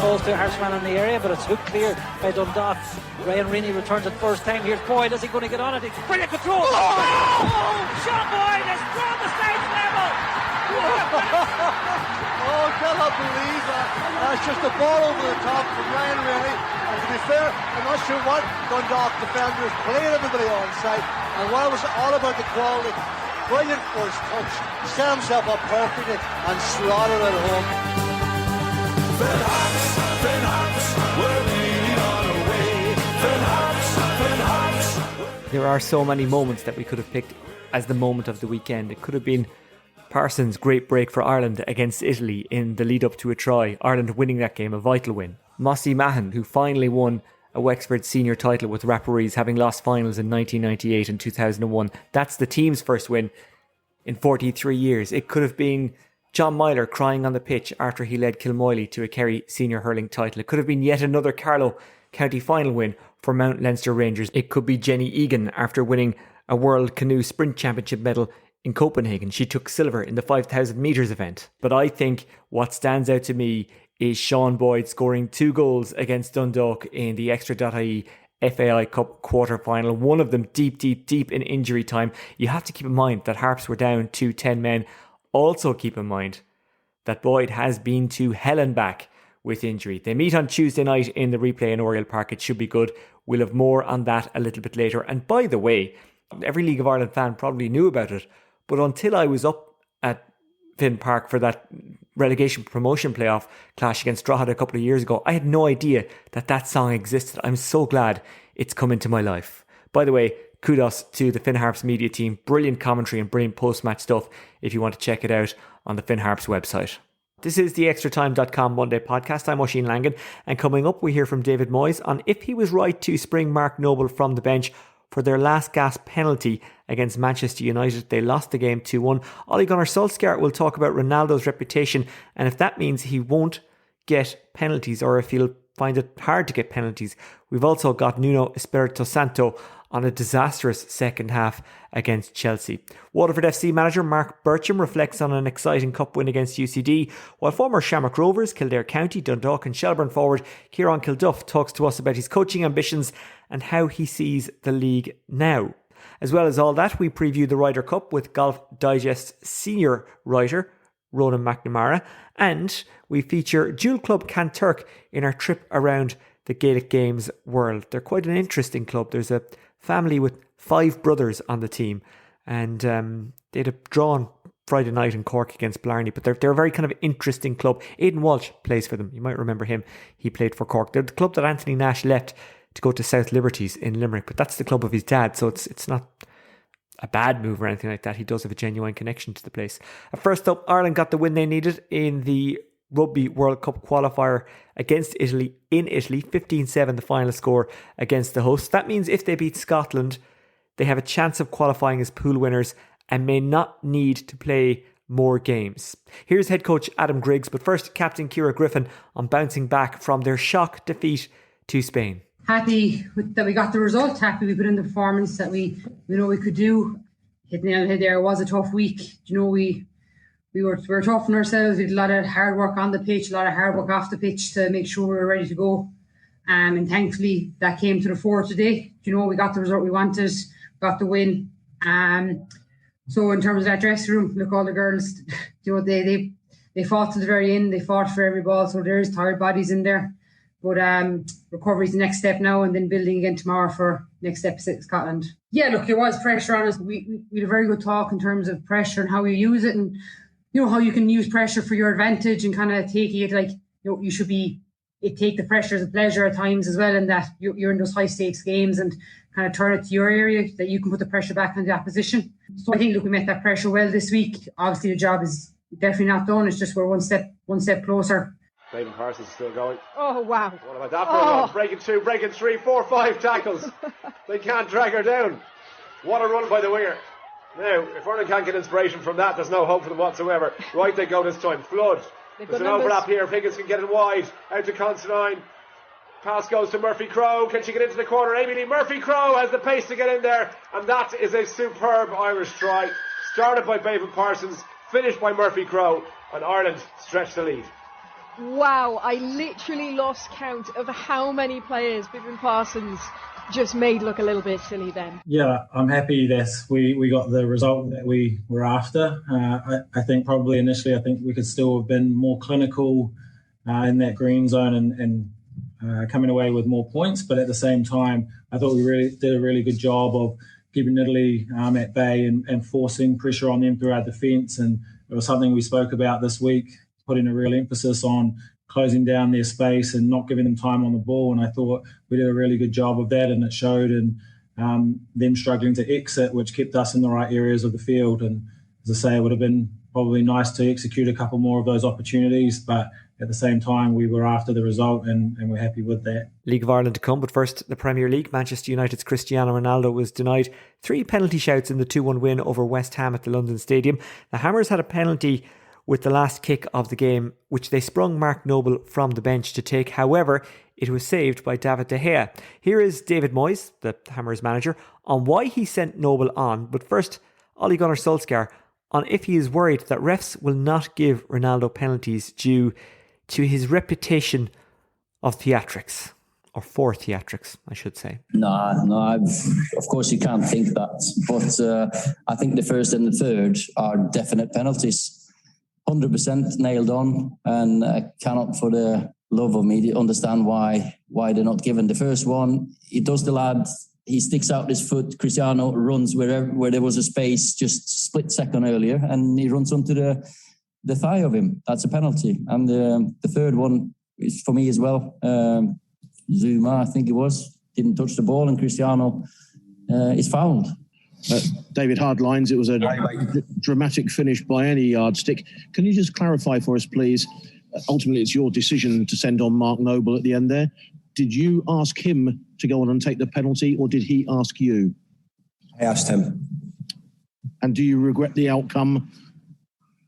falls to a harsh man in the area, but it's hooked clear by Dundalk. Ryan Rini returns it first time. Here's Boyd. Is he going to get on it? Brilliant control. Oh, Sean Boyd has thrown the stage level. Oh, cannot believe that. That's just a ball over the top from Ryan Rini. And to be fair, I'm not sure what Dundalk defenders played everybody on site. And what it was all about the quality. Brilliant first touch. Set himself up perfectly and slaughtered it home. Finn Harps, we're leading on away. Finn Harps. There are so many moments that we could have picked as the moment of the weekend. It could have been Parsons' great break for Ireland against Italy in the lead up to a try, Ireland winning that game, a vital win. Mossy Mahan, who finally won a Wexford senior title with Rapparees, having lost finals in 1998 and 2001. That's the team's first win in 43 years. It could have been John Myler crying on the pitch after he led Kilmoyley to a Kerry senior hurling title. It could have been yet another Carlow County final win for Mount Leinster Rangers. It could be Jenny Egan after winning a World Canoe Sprint Championship medal in Copenhagen. She took silver in the 5,000 metres event. But I think what stands out to me is Sean Boyd scoring 2 goals against Dundalk in the Extra.ie FAI Cup quarter-final. One of them deep in injury time. You have to keep in mind that Harps were down to 10 men. Also keep in mind that Boyd has been to hell and back with injury. They meet on Tuesday night in the replay in Oriel Park. It should be good. We'll have more on that a little bit later. And by the way, every League of Ireland fan probably knew about it, but until I was up at Finn Park for that relegation promotion playoff clash against Drogheda a couple of years ago, I had no idea that that song existed. I'm so glad it's come into my life. By the way, kudos to the Finn Harps media team. Brilliant commentary and brilliant post-match stuff if you want to check it out on the Finn Harps website. This is the extratime.com Monday podcast. I'm Oisin Langan, and coming up we hear from David Moyes on if he was right to spring Mark Noble from the bench for their last gasp penalty against Manchester United. They lost the game 2-1. Gunnar Solskjaer will talk about Ronaldo's reputation and if that means he won't get penalties or if he'll find it hard to get penalties. We've also got Nuno Espirito Santo on a disastrous second half against Chelsea. Waterford FC manager Mark Bircham reflects on an exciting cup win against UCD, while former Shamrock Rovers, Kildare County, Dundalk and Shelbourne forward Ciaran Kilduff talks to us about his coaching ambitions and how he sees the league now. As well as all that, we preview the Ryder Cup with Golf Digest senior writer Ronan McNamara, and we feature Dual Club Kenturk in our trip around the Gaelic Games world. They're quite an interesting club. There's a family with 5 brothers on the team, and they'd have drawn Friday night in Cork against Blarney, but they're a very kind of interesting club. Aidan Walsh plays for them. You might remember him. He played for Cork. They're the club that Anthony Nash left to go to South Liberties in Limerick, but that's the club of his dad, so it's not a bad move or anything like that. He does have a genuine connection to the place. First up, Ireland got the win they needed in the Rugby World Cup qualifier against Italy in Italy. 15-7 the final score against the hosts. That means if they beat Scotland, they have a chance of qualifying as pool winners and may not need to play more games. Here's head coach Adam Griggs, but first captain Ciara Griffin on bouncing back from their shock defeat to Spain. Happy that we got the result, happy we put in the performance that we know we could do. Hit nail on the head there. It was a tough week. We were tough on ourselves. We had a lot of hard work on the pitch, a lot of hard work off the pitch to make sure we were ready to go. And thankfully that came to the fore today. We got the result we wanted, got the win. So in terms of that dressing room, look, all the girls, they fought to the very end. They fought for every ball. So there's tired bodies in there. But recovery is the next step now, and then building again tomorrow for next step Scotland. Yeah, look, there was pressure on us. We had a very good talk in terms of pressure and how we use it, and how you can use pressure for your advantage and kind of take it you should take the pressure as a pleasure at times as well, and that you're in those high stakes games and kind of turn it to your area that you can put the pressure back on the opposition. So I think, look, we met that pressure well this week. Obviously the job is definitely not done. It's just we're one step closer. David Parsons still going. Oh, wow. What about that? Oh. Breaking 2, breaking 3, 4, 5 tackles. They can't drag her down. What a run by the winger. Now, if Ireland can't get inspiration from that, there's no hope for them whatsoever. Right, they go this time. Flood. There's an overlap here. Higgins can get it wide. Out to Considine. Pass goes to Murphy Crowe. Can she get into the corner? Amy Lee Murphy Crowe has the pace to get in there. And that is a superb Irish try. Started by David Parsons. Finished by Murphy Crowe. And Ireland stretch the lead. wow, I literally lost count of how many players Vivian Parsons just made look a little bit silly then. Yeah, I'm happy that we got the result that we were after. I think probably initially, I think we could still have been more clinical in that green zone and coming away with more points. But at the same time, I thought we really did a really good job of keeping Italy at bay and forcing pressure on them through our defence. And it was something we spoke about this week, putting a real emphasis on closing down their space and not giving them time on the ball. And I thought we did a really good job of that, and it showed in them struggling to exit, which kept us in the right areas of the field. And as I say, it would have been probably nice to execute a couple more of those opportunities, but at the same time, we were after the result and we're happy with that. League of Ireland to come, but first, the Premier League. Manchester United's Cristiano Ronaldo was denied 3 penalty shouts in the 2-1 win over West Ham at the London Stadium. The Hammers had a penalty with the last kick of the game, which they sprung Mark Noble from the bench to take. However, it was saved by David De Gea. Here is David Moyes, the Hammers manager, on why he sent Noble on. But first, Ole Gunnar Solskjaer on if he is worried that refs will not give Ronaldo penalties due to his reputation of theatrics. Or for theatrics, I should say. No, of course you can't think that. But I think the first and the third are definite penalties. 100% nailed on, and I cannot for the love of me understand why they're not given. The first one, he does the lad, he sticks out his foot, Cristiano runs where there was a space just split second earlier, and he runs onto the thigh of him. That's a penalty. And the third one is for me as well. Zuma, I think it was, didn't touch the ball, and Cristiano is fouled. David, hard lines. It was a dramatic finish by any yardstick. Can you just clarify for us, please? Ultimately, it's your decision to send on Mark Noble at the end there. Did you ask him to go on and take the penalty, or did he ask you? I asked him. And do you regret the outcome?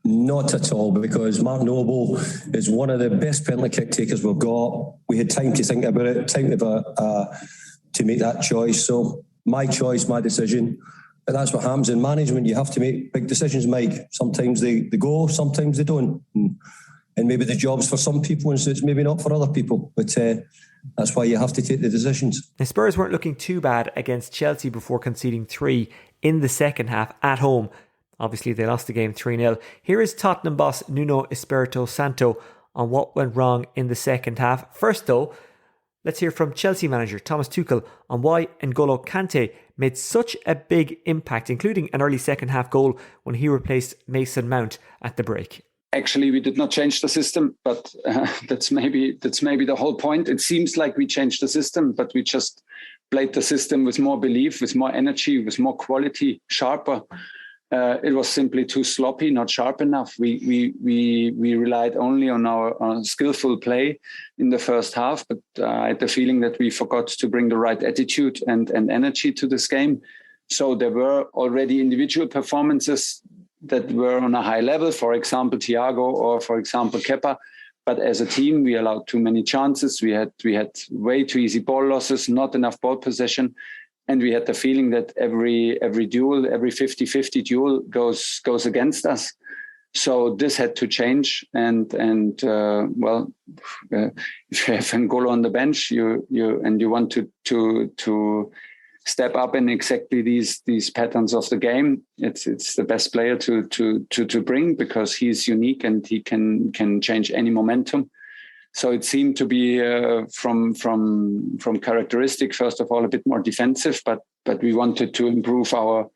Not at all, because Mark Noble is one of the best penalty kick takers we've got. We had time to think about it, time to make that choice. So my choice, my decision. But that's what happens in management. You have to make big decisions, Mike. Sometimes they go, sometimes they don't. And maybe the job's for some people and so it's maybe not for other people. But that's why you have to take the decisions. The Spurs weren't looking too bad against Chelsea before conceding 3 in the second half at home. Obviously, they lost the game 3-0. Here is Tottenham boss Nuno Espirito Santo on what went wrong in the second half. First, though, let's hear from Chelsea manager Thomas Tuchel on why N'Golo Kante made such a big impact, including an early second half goal when he replaced Mason Mount at the break. Actually, we did not change the system, but that's maybe the whole point. It seems like we changed the system, but we just played the system with more belief, with more energy, with more quality, sharper. It was simply too sloppy, not sharp enough. We relied only on our skillful play in the first half, but I had the feeling that we forgot to bring the right attitude and energy to this game. So there were already individual performances that were on a high level, for example, Thiago or, for example, Kepa. But as a team, we allowed too many chances. We had way too easy ball losses, not enough ball possession. And we had the feeling that every duel, every 50-50 duel goes against us. So this had to change. And if you have N'Golo on the bench, you want to step up in exactly these patterns of the game. It's the best player to bring because he's unique and he can change any momentum. So it seemed to be from characteristic, first of all, a bit more defensive, but we wanted to improve our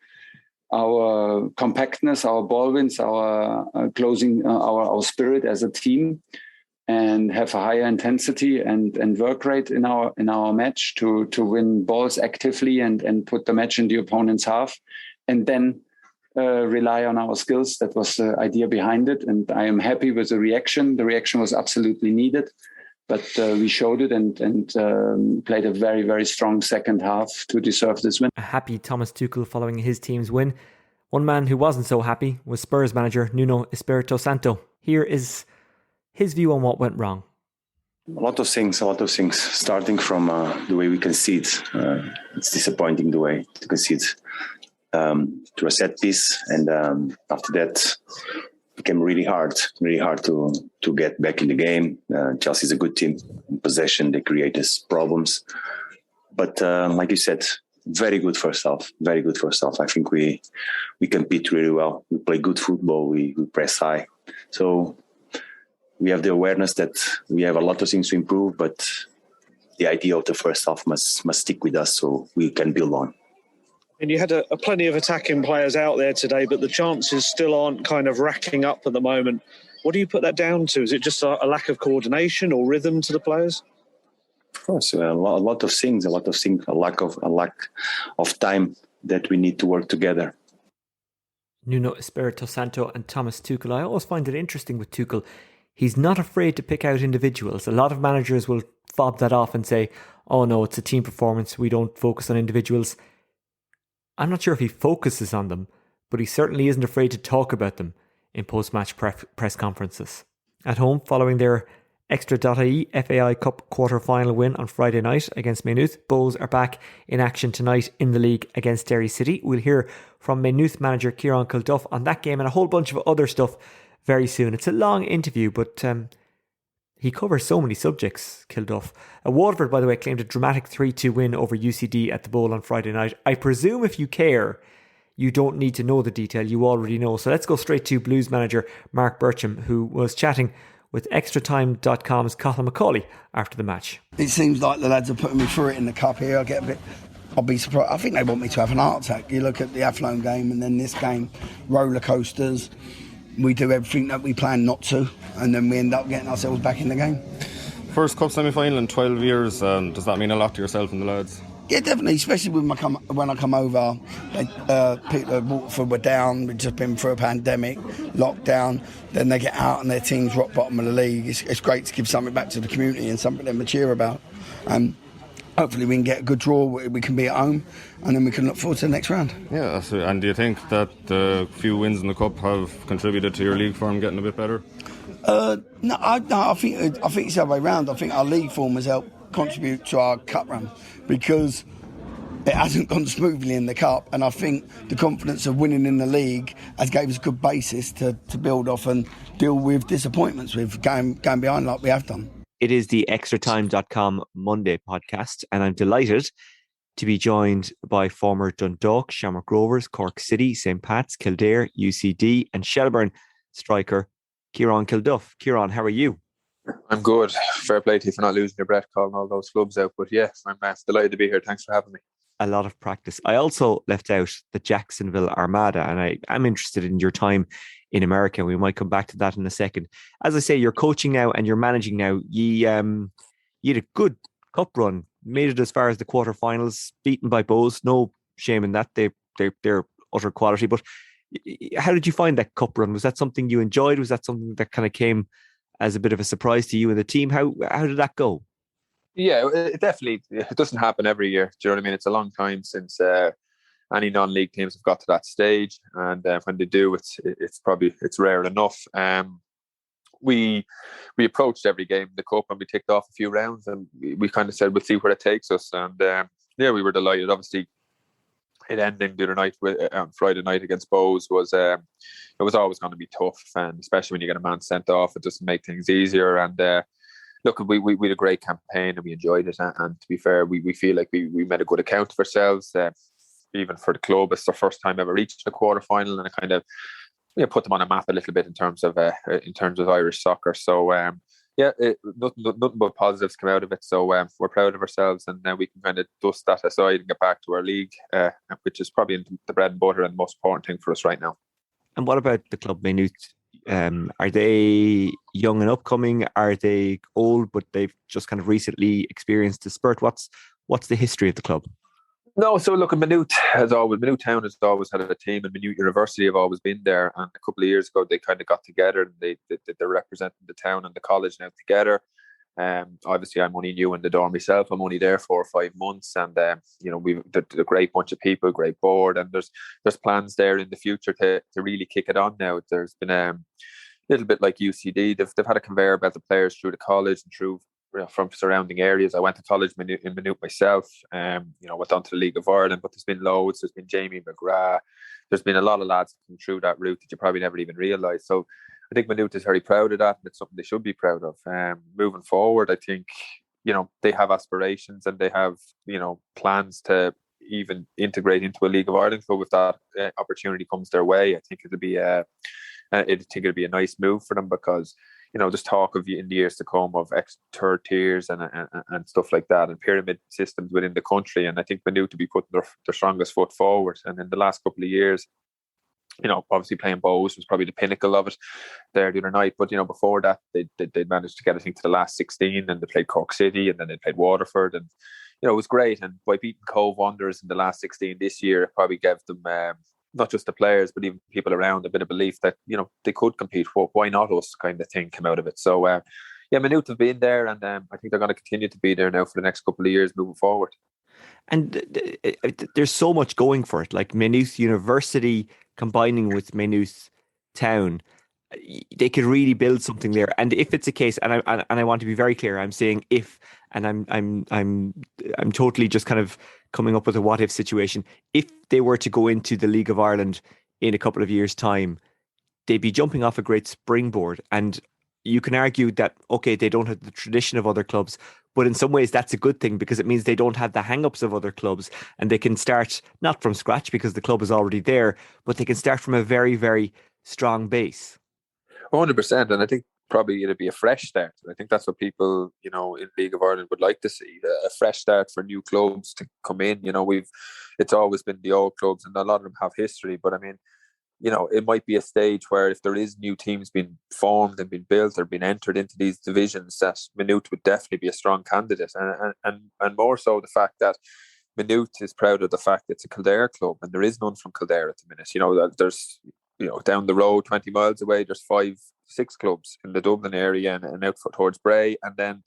compactness, our ball wins, our closing, our spirit as a team, and have a higher intensity and work rate in our match to win balls actively and put the match in the opponent's half, and then rely on our skills. That was the idea behind it, and I am happy with the reaction. The reaction was absolutely needed, but we showed it and played a very, very strong second half to deserve this win. A happy Thomas Tuchel following his team's win. One man who wasn't so happy was Spurs manager Nuno Espirito Santo. Here is his view on what went wrong. A lot of things, starting from the way we concede. It's disappointing the way to concede to a set piece, and after that became really hard to get back in the game. Chelsea's a good team. In possession, they create us problems. But like you said, very good first half. I think we compete really well. We play good football. We press high. So we have the awareness that we have a lot of things to improve, but the idea of the first half must stick with us so we can build on. And you had a plenty of attacking players out there today, but the chances still aren't kind of racking up at the moment. What do you put that down to? Is it just a lack of coordination or rhythm to the players? Of course, a lot of things, a lack of time that we need to work together. Nuno, Espirto, Santo and Thomas Tuchel. I always find it interesting with Tuchel. He's not afraid to pick out individuals. A lot of managers will fob that off and say, oh no, it's a team performance. We don't focus on individuals. I'm not sure if he focuses on them, but he certainly isn't afraid to talk about them in post-match press conferences. At home, following their Extra.ie FAI Cup quarter-final win on Friday night against Maynooth, Bows are back in action tonight in the league against Derry City. We'll hear from Maynooth manager Ciaran Kilduff on that game and a whole bunch of other stuff very soon. It's a long interview, but he covers so many subjects, Kilduff. Waterford, by the way, claimed a dramatic 3-2 win over UCD at the Bowl on Friday night. I presume if you care, you don't need to know the detail, you already know. So let's go straight to Blues manager Mark Bircham, who was chatting with ExtraTime.com's Colin McCauley after the match. It seems like the lads are putting me through it in the cup here. I'll be surprised. I think they want me to have an heart attack. You look at the Athlone game and then this game, roller coasters. We do everything that we plan not to, and then we end up getting ourselves back in the game. First cup semi-final in 12 years, does that mean a lot to yourself and the lads? Yeah, definitely, especially when I come over. People at Waterford were down, we've just been through a pandemic, lockdown, then they get out and their team's rock bottom of the league. It's great to give something back to the community and something they're mature about. Hopefully we can get a good draw, we can be at home, and then we can look forward to the next round. Yeah, and do you think that the few wins in the cup have contributed to your league form getting a bit better? No, I think it's the other way round. I think our league form has helped contribute to our cup run because it hasn't gone smoothly in the cup, and I think the confidence of winning in the league has gave us a good basis to build off and deal with disappointments with going behind like we have done. It is the ExtraTime.com Monday podcast, and I'm delighted to be joined by former Dundalk, Shamrock Rovers, Cork City, St. Pat's, Kildare, UCD and Shelbourne striker Ciaran Kilduff. Ciaran, how are you? I'm good. Fair play to you for not losing your breath calling all those clubs out. But yeah, I'm delighted to be here. Thanks for having me. A lot of practice. I also left out the Jacksonville Armada, and I'm interested in your time in America. We might come back to that in a second. As I say, you're coaching now and you're managing now. You had a good cup run, made it as far as the quarterfinals, beaten by Bows. No shame in that. They're utter quality. But how did you find that cup run? Was that something you enjoyed? Was that something that kind of came as a bit of a surprise to you and the team? How did that go? Yeah, it doesn't happen every year. Do you know what I mean? It's a long time since any non-league teams have got to that stage, and when they do, it's rare enough. We approached every game in the cup and we ticked off a few rounds, and we kind of said we'll see where it takes us. And we were delighted. Obviously, it ending the other night Friday night against Bows was it was always going to be tough, and especially when you get a man sent off, it doesn't make things easier. And look, we had a great campaign and we enjoyed it. And to be fair, we feel like we made a good account of ourselves. Even for the club, it's their first time ever reached a quarter final, and it kind of put them on a map a little bit in terms of Irish soccer. So nothing but positives come out of it. So we're proud of ourselves, and now we can kind of dust that aside and get back to our league, which is probably the bread and butter and the most important thing for us right now. And what about the club Maynooth? Are they young and upcoming? Are they old but they've just kind of recently experienced the spurt? What's the history of the club? No, so look, Maynooth Town has always had a team, and Maynooth University have always been there. And a couple of years ago, they kind of got together, and they're representing the town and the college now together. Obviously, I'm only new in the door myself. I'm only there 4 or 5 months, and we've a great bunch of people, great board, and there's plans there in the future to really kick it on. Now there's been a little bit like UCD. They've had a conveyor belt of players through the college and through from surrounding areas. I went to college in Maynooth myself. Went on to the League of Ireland, but there's been loads. There's been Jamie McGrath. There's been a lot of lads come through that route that you probably never even realised. So I think Maynooth is very proud of that, and it's something they should be proud of. Moving forward, I think, they have aspirations and they have, plans to even integrate into a League of Ireland club if that opportunity comes their way. I think it'll be a nice move for them, because there's talk of in the years to come of third tiers and stuff like that, and pyramid systems within the country. And I think Maynooth to be putting their strongest foot forward. And in the last couple of years, obviously playing Bows was probably the pinnacle of it there the other night. But before that, they managed to get, I think, to the last 16, and they played Cork City, and then they played Waterford, and it was great. And by beating Cove Wanderers in the last 16 this year, it probably gave them not just the players, but even people around a bit of belief that, they could compete. Why not us, kind of thing came out of it. So, Maynooth have been there, and I think they're going to continue to be there now for the next couple of years moving forward. And there's so much going for it, like Maynooth University combining with Maynooth Town. They could really build something there. And if it's a case, and I want to be very clear, I'm saying if, and I'm totally just kind of coming up with a what if situation. If they were to go into the League of Ireland in a couple of years' time, they'd be jumping off a great springboard. And you can argue that, okay, they don't have the tradition of other clubs, but in some ways that's a good thing, because it means they don't have the hang-ups of other clubs, and they can start not from scratch because the club is already there, but they can start from a very, very strong base. 100%, and I think probably it'd be a fresh start. I think that's what people, in League of Ireland would like to see, a fresh start for new clubs to come in. It's always been the old clubs, and a lot of them have history, but I mean, it might be a stage where if there is new teams being formed and being built or being entered into these divisions, that Maynooth would definitely be a strong candidate, and more so the fact that Maynooth is proud of the fact that it's a Kildare club, and there is none from Kildare at the minute. There's down the road, 20 miles away, there's 5-6 clubs in the Dublin area and out towards Bray, and then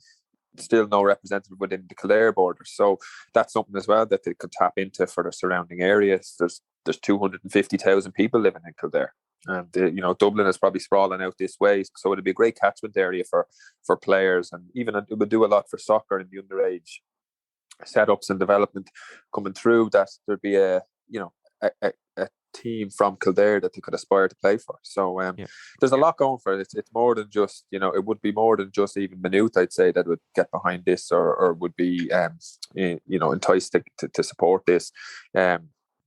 still no representative within the Kildare borders. So that's something as well that they could tap into for the surrounding areas. There's 250,000 people living in Kildare, and Dublin is probably sprawling out this way, so it'd be a great catchment area for players, and even it would do a lot for soccer in the underage setups and development coming through, that there'd be a team from Kildare that they could aspire to play for. So there's a lot going for it. It's more than just, it would be more than just even Maynooth, I'd say, that would get behind this or would be enticed to support this.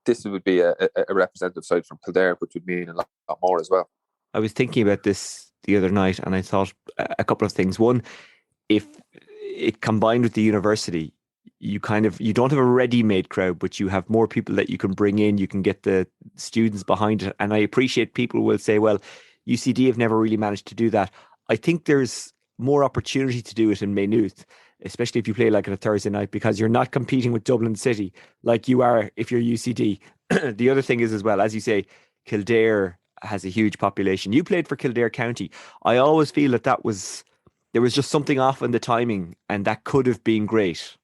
This would be a representative side from Kildare, which would mean a lot more as well. I was thinking about this the other night, and I thought a couple of things. One, if it combined with the university, you don't have a ready-made crowd, but you have more people that you can bring in. You can get the students behind it. And I appreciate people will say, well, UCD have never really managed to do that. I think there's more opportunity to do it in Maynooth, especially if you play like on a Thursday night, because you're not competing with Dublin City like you are if you're UCD. The other thing is, as well, as you say, Kildare has a huge population. You played for Kildare County. I always feel that there was just something off in the timing, and that could have been great.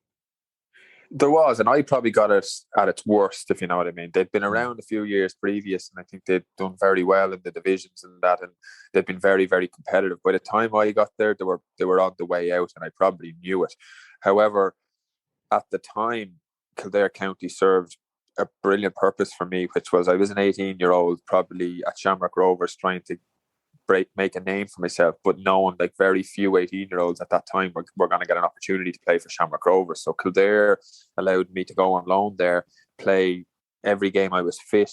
There was, and I probably got it at its worst, if you know what I mean. They'd been around a few years previous, and I think they'd done very well in the divisions and that, and they'd been very, very competitive. By the time I got there, they were on the way out, and I probably knew it. However, at the time, Kildare County served a brilliant purpose for me, which was I was an 18-year-old, probably at Shamrock Rovers, trying to make a name for myself, but knowing like very few 18-year-olds at that time were going to get an opportunity to play for Shamrock Rovers. So Kildare allowed me to go on loan there, play every game I was fit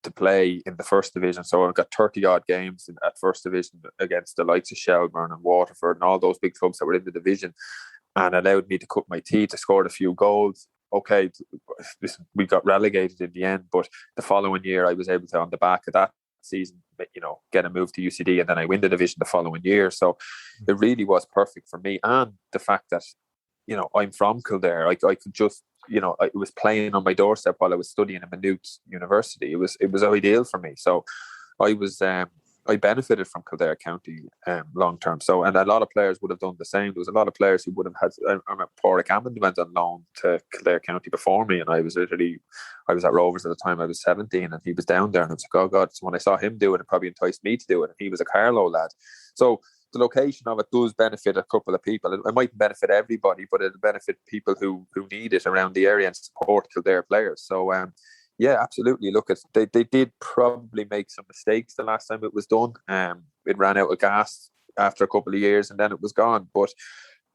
to play in the first division. So I got 30 odd games at first division against the likes of Shelbourne and Waterford and all those big clubs that were in the division, and allowed me to cut my teeth. I scored a few goals. Okay, we got relegated in the end, but the following year I was able to, on the back of that season, get a move to UCD, and then I win the division the following year. So it really was perfect for me, and the fact that I'm from Kildare, I could just it was playing on my doorstep while I was studying at Maynooth University. It was ideal for me. So I benefited from Kildare County long term. So, and a lot of players would have done the same. There was a lot of players who would have had. I remember Porrick Hammond went on loan to Kildare County before me, and I was at Rovers at the time. I was 17, and he was down there, and I was like, oh God. So when I saw him do it probably enticed me to do it. And he was a Carlow lad. So the location of it does benefit a couple of people. It might benefit everybody, but it'll benefit people who need it around the area and support Kildare players. So yeah, absolutely. Look, they did probably make some mistakes the last time it was done. it ran out of gas after a couple of years, and then it was gone. But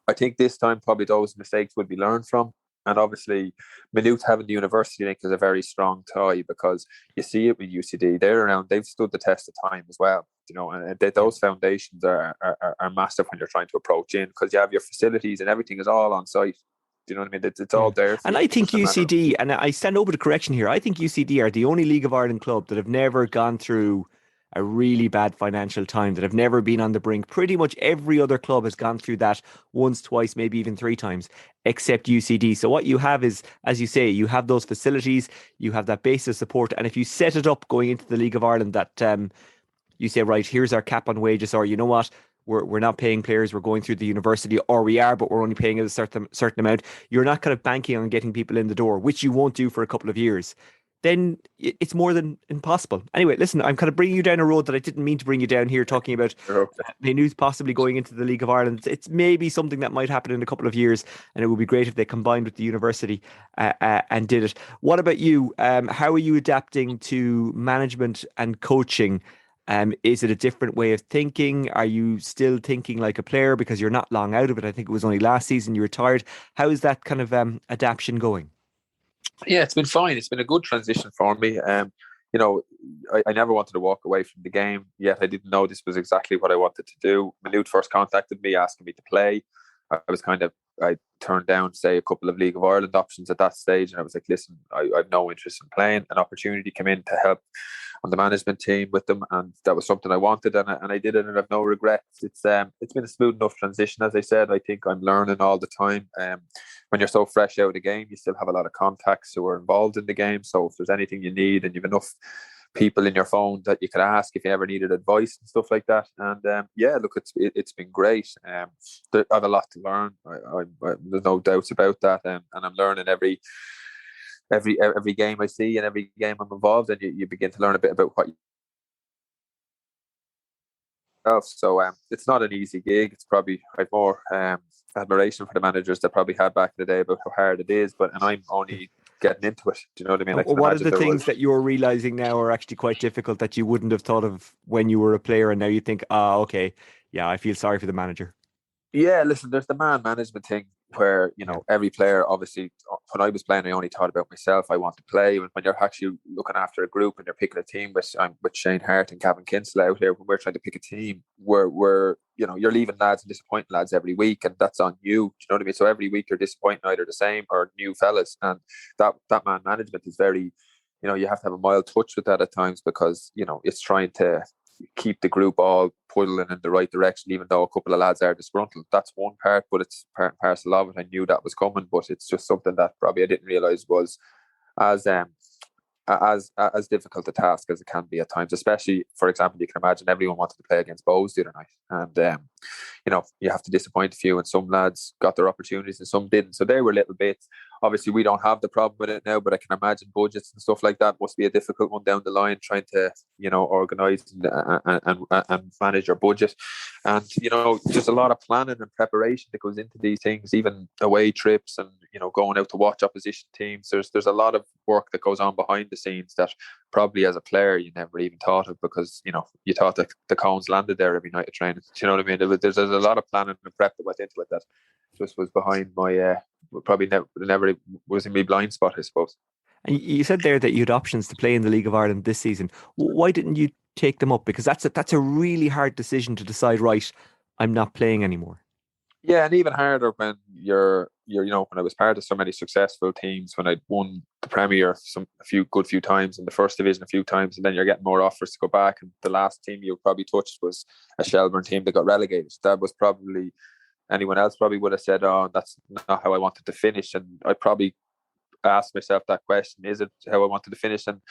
I think this time probably those mistakes would be learned from. And obviously, Maynooth having the university link is a very strong tie, because you see it with UCD. They're around, they've stood the test of time as well. And those foundations are massive when you're trying to approach in, because you have your facilities and everything is all on site. Do you know what I mean? It's all there. And I think UCD, and I stand over the correction here, I think UCD are the only League of Ireland club that have never gone through a really bad financial time, that have never been on the brink. Pretty much every other club has gone through that once, twice, maybe even 3 times, except UCD. So what you have is, as you say, you have those facilities, you have that base of support. And if you set it up going into the League of Ireland that you say, right, here's our cap on wages, or you know what, we're not paying players, we're going through the university, or we are, but we're only paying a certain amount. You're not kind of banking on getting people in the door, which you won't do for a couple of years. Then it's more than impossible. Anyway, listen, I'm kind of bringing you down a road that I didn't mean to bring you down here, talking about Maynooth possibly going into the League of Ireland. It's maybe something that might happen in a couple of years, and it would be great if they combined with the university and did it. What about you? How are you adapting to management and coaching? Is it a different way of thinking? Are you still thinking like a player because you're not long out of it? I think it was only last season you retired. How is that kind of adaptation going? Yeah, it's been fine. It's been a good transition for me. I never wanted to walk away from the game, yet I didn't know this was exactly what I wanted to do. Maynooth first contacted me asking me to play. I turned down, say, a couple of League of Ireland options at that stage, and I was like, listen, I have no interest in playing. An opportunity came in to help on the management team with them, and that was something I wanted, and I did it, and I have no regrets. It's been a smooth enough transition. As I said, I think I'm learning all the time. When you're so fresh out of the game, you still have a lot of contacts who are involved in the game, so if there's anything you need, and you've enough people in your phone that you could ask if you ever needed advice and stuff like that. And look, it's been great. I have a lot to learn. There's no doubts about that, and I'm learning every game I see and every game I'm involved in. You begin to learn a bit about what you. So it's not an easy gig. It's probably I have more admiration for the managers that probably had back in the day about how hard it is. And I'm only getting into it. Do you know what I mean? What are the things that you're realizing now are actually quite difficult that you wouldn't have thought of when you were a player, and now you think, okay, yeah, I feel sorry for the manager? Yeah, listen, there's the man management thing where, every player, obviously, when I was playing, I only thought about myself. I want to play. When you're actually looking after a group and you're picking a team with Shane Hart and Gavin Kinsella out here, when we're trying to pick a team, we're you're leaving lads and disappointing lads every week, and that's on you. Do you know what I mean? So every week you're disappointing either the same or new fellas, and that man management is very, you have to have a mild touch with that at times, because it's trying to keep the group all puddling in the right direction, even though a couple of lads are disgruntled. That's one part, but it's part and parcel of it. I knew that was coming, but it's just something that probably I didn't realise was as difficult a task as it can be at times. Especially, for example, you can imagine everyone wanted to play against Bows the other night, and you have to disappoint a few, and some lads got their opportunities and some didn't. So they were little bits. Obviously, we don't have the problem with it now, but I can imagine budgets and stuff like that must be a difficult one down the line, trying to organise and manage your budget. And there's a lot of planning and preparation that goes into these things, even away trips and going out to watch opposition teams. There's a lot of work that goes on behind the scenes that probably as a player you never even thought of, because you thought that the cones landed there every night of training. Do you know what I mean? There's a lot of planning and prep that went into it that just was behind my probably never was in my blind spot, I suppose. And you said there that you had options to play in the League of Ireland this season. Why didn't you take them up? Because that's a really hard decision to decide, right, I'm not playing anymore. Yeah, and even harder when you're when I was part of so many successful teams, when I'd won the Premier a few times, and the First Division a few times, and then you're getting more offers to go back, and the last team you probably touched was a Shelbourne team that got relegated. That was probably, anyone else probably would have said, oh, that's not how I wanted to finish. And I probably asked myself that question, is it how I wanted to finish? And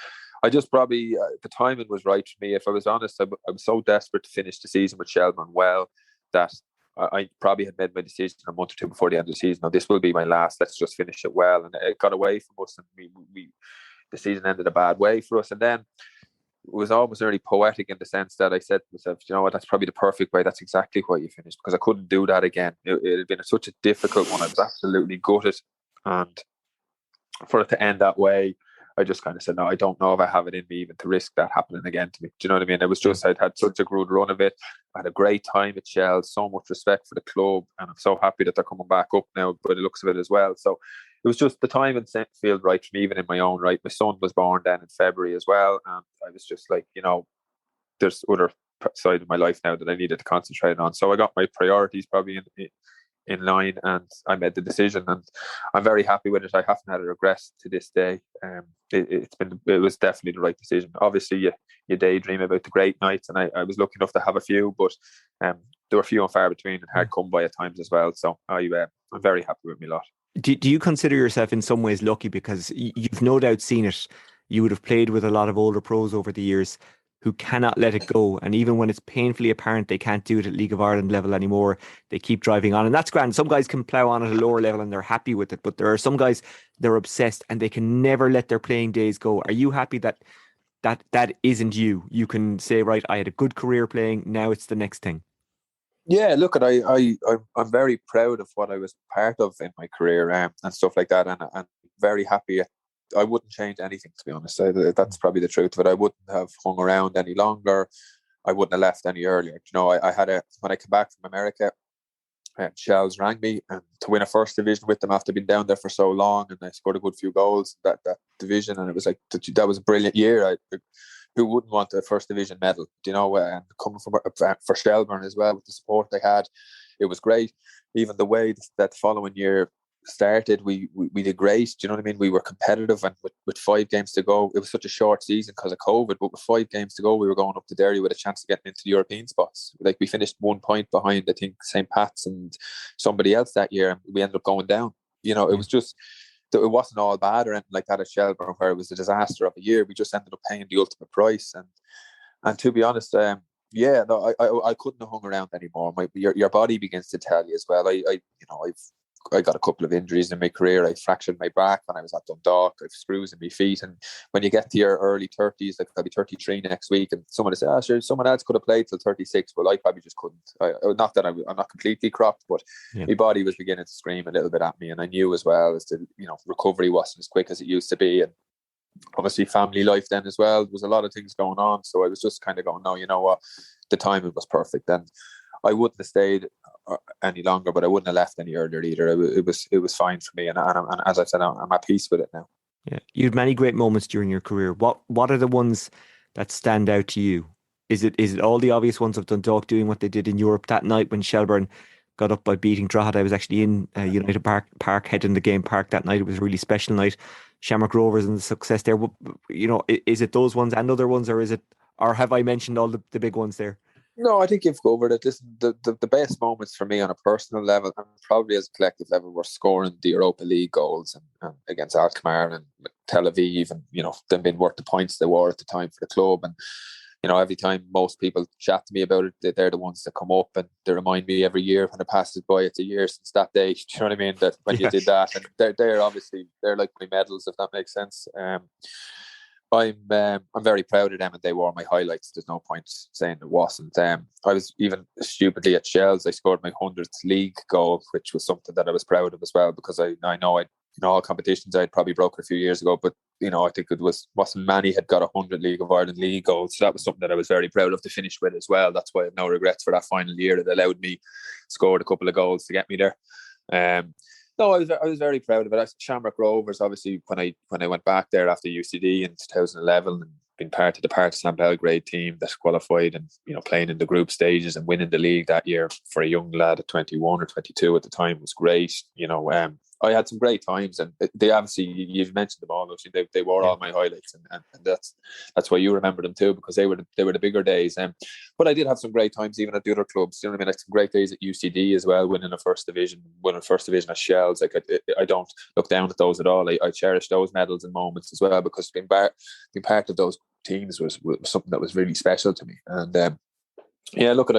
I just probably, the timing was right for me. If I was honest, I was so desperate to finish the season with Shelbourne well that I probably had made my decision a month or two before the end of the season. Now, this will be my last. Let's just finish it well. And it got away from us, and the season ended a bad way for us. And then it was almost really poetic in the sense that I said to myself, you know what, that's probably the perfect way. That's exactly why you finished, because I couldn't do that again. It had been such a difficult one. I was absolutely gutted. And for it to end that way, I just kind of said, no, I don't know if I have it in me even to risk that happening again to me. Do you know what I mean? It was just, I'd had such a good run of it. I had a great time at Shels, so much respect for the club, and I'm so happy that they're coming back up now by the looks of it as well. So it was just the time and field right for me, even in my own right. My son was born then in February as well, and I was just like, there's other side of my life now that I needed to concentrate on. So I got my priorities probably in line, and I made the decision, and I'm very happy with it. I haven't had a regret to this day. It was definitely the right decision. Obviously you daydream about the great nights, and I was lucky enough to have a few, but they were few and far between and hard come by at times as well. So I'm very happy with my lot. Do you consider yourself in some ways lucky, because you've no doubt seen it? You would have played with a lot of older pros over the years who cannot let it go, and even when it's painfully apparent they can't do it at League of Ireland level anymore, they keep driving on, and that's grand. Some guys can plough on at a lower level and they're happy with it, but there are some guys, they're obsessed and they can never let their playing days go. Are you happy that isn't you? You can say, right, I had a good career playing, now it's the next thing. Yeah, look, I'm very proud of what I was part of in my career and stuff like that, and I'm very happy. I wouldn't change anything, to be honest. That's probably the truth of it. I wouldn't have hung around any longer. I wouldn't have left any earlier. I had when I came back from America, Shels rang me, and to win a first division with them after being down there for so long, and I scored a good few goals that division, and it was like that was a brilliant year. Who wouldn't want a first division medal? And coming for Shelbourne as well with the support they had, it was great. Even the way that following year started, we did great. Do you know what I mean? We were competitive, and with 5 games to go, it was such a short season because of COVID, but with 5 games to go, we were going up to Derry with a chance of getting into the European spots. Like, we finished 1 point behind, I think, St. Pat's and somebody else that year, and we ended up going down. It was just, it wasn't all bad or anything like that at Shelbourne, where it was a disaster of a year. We just ended up paying the ultimate price, and to be honest, I couldn't have hung around anymore. Your body begins to tell you as well. I got a couple of injuries in my career. I fractured my back when I was at Dundalk. I have screws in my feet. And when you get to your early 30s, like I'll be 33 next week, and someone will say, sure, someone else could have played till 36. Well, I probably just couldn't. Not that I'm not completely cropped, but my body was beginning to scream a little bit at me. And I knew as well as the recovery wasn't as quick as it used to be. And obviously family life then as well. There was a lot of things going on. So I was just kind of going, no, you know what? The timing was perfect. And I wouldn't have stayed any longer, but I wouldn't have left any earlier either. It was fine for me, and as I said, I'm at peace with it now. Yeah, you had many great moments during your career. What are the ones that stand out to you? Is it all the obvious ones of Dundalk doing what they did in Europe that night when Shelbourne got up by beating Drogheda? I was actually in United Park heading the game park that night. It was a really special night. Shamrock Rovers and the success there. Is it those ones and other ones, or have I mentioned all the big ones there? No, I think you've covered it. Listen, the best moments for me on a personal level, and probably as a collective level, were scoring the Europa League goals and against Alkmaar and Tel Aviv, and them being worth the points they were at the time for the club. And every time most people chat to me about it, they're the ones that come up, and they remind me every year when it passes by. It's a year since that day. Do you know what I mean? That when you did that, and they're obviously like my medals, if that makes sense. I'm very proud of them, and they were my highlights. There's no point saying it wasn't. I was even stupidly at Shels. I scored my 100th league goal, which was something that I was proud of as well, because I know all competitions I'd probably broken a few years ago, but I think it wasn't many had got 100 League of Ireland league goals, so that was something that I was very proud of to finish with as well. That's why I have no regrets for that final year. It allowed me scored a couple of goals to get me there. No, I was very proud of it. Shamrock Rovers, obviously, when I went back there after UCD in 2011 and been part of the Partizan Belgrade team that qualified and playing in the group stages and winning the league that year for a young lad at 21 or 22 at the time was great. I had some great times, and they obviously, you've mentioned them all. They were all my highlights, and that's why you remember them too, because they were the bigger days. But I did have some great times even at the other clubs. You know what I mean? Like some great days at UCD as well, winning first division at Shels. Like I don't look down at those at all. I cherish those medals and moments as well, because being part of those teams was something that was really special to me. And look,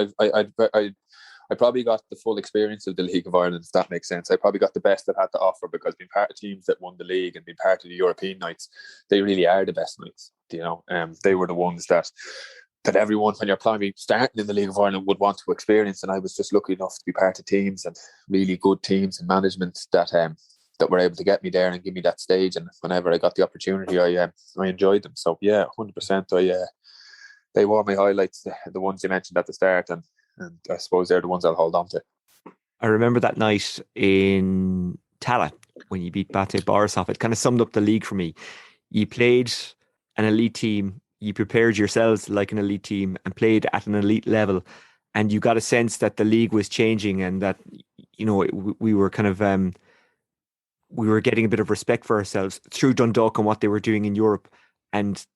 I probably got the full experience of the League of Ireland, if that makes sense. I probably got the best it had to offer, because being part of teams that won the league and being part of the European nights, they really are the best nights. They were the ones that everyone, when you're probably starting in the League of Ireland, would want to experience. And I was just lucky enough to be part of teams, and really good teams and management that that were able to get me there and give me that stage. And whenever I got the opportunity, I enjoyed them. So yeah, 100%. They were my highlights, the ones you mentioned at the start, and I suppose they're the ones I'll hold on to. I remember that night in Tala when you beat Bate Borisov. It kind of summed up the league for me. You played an elite team, you prepared yourselves like an elite team and played at an elite level, and you got a sense that the league was changing and that, you know, we were kind of we were getting a bit of respect for ourselves through Dundalk and what they were doing in Europe, and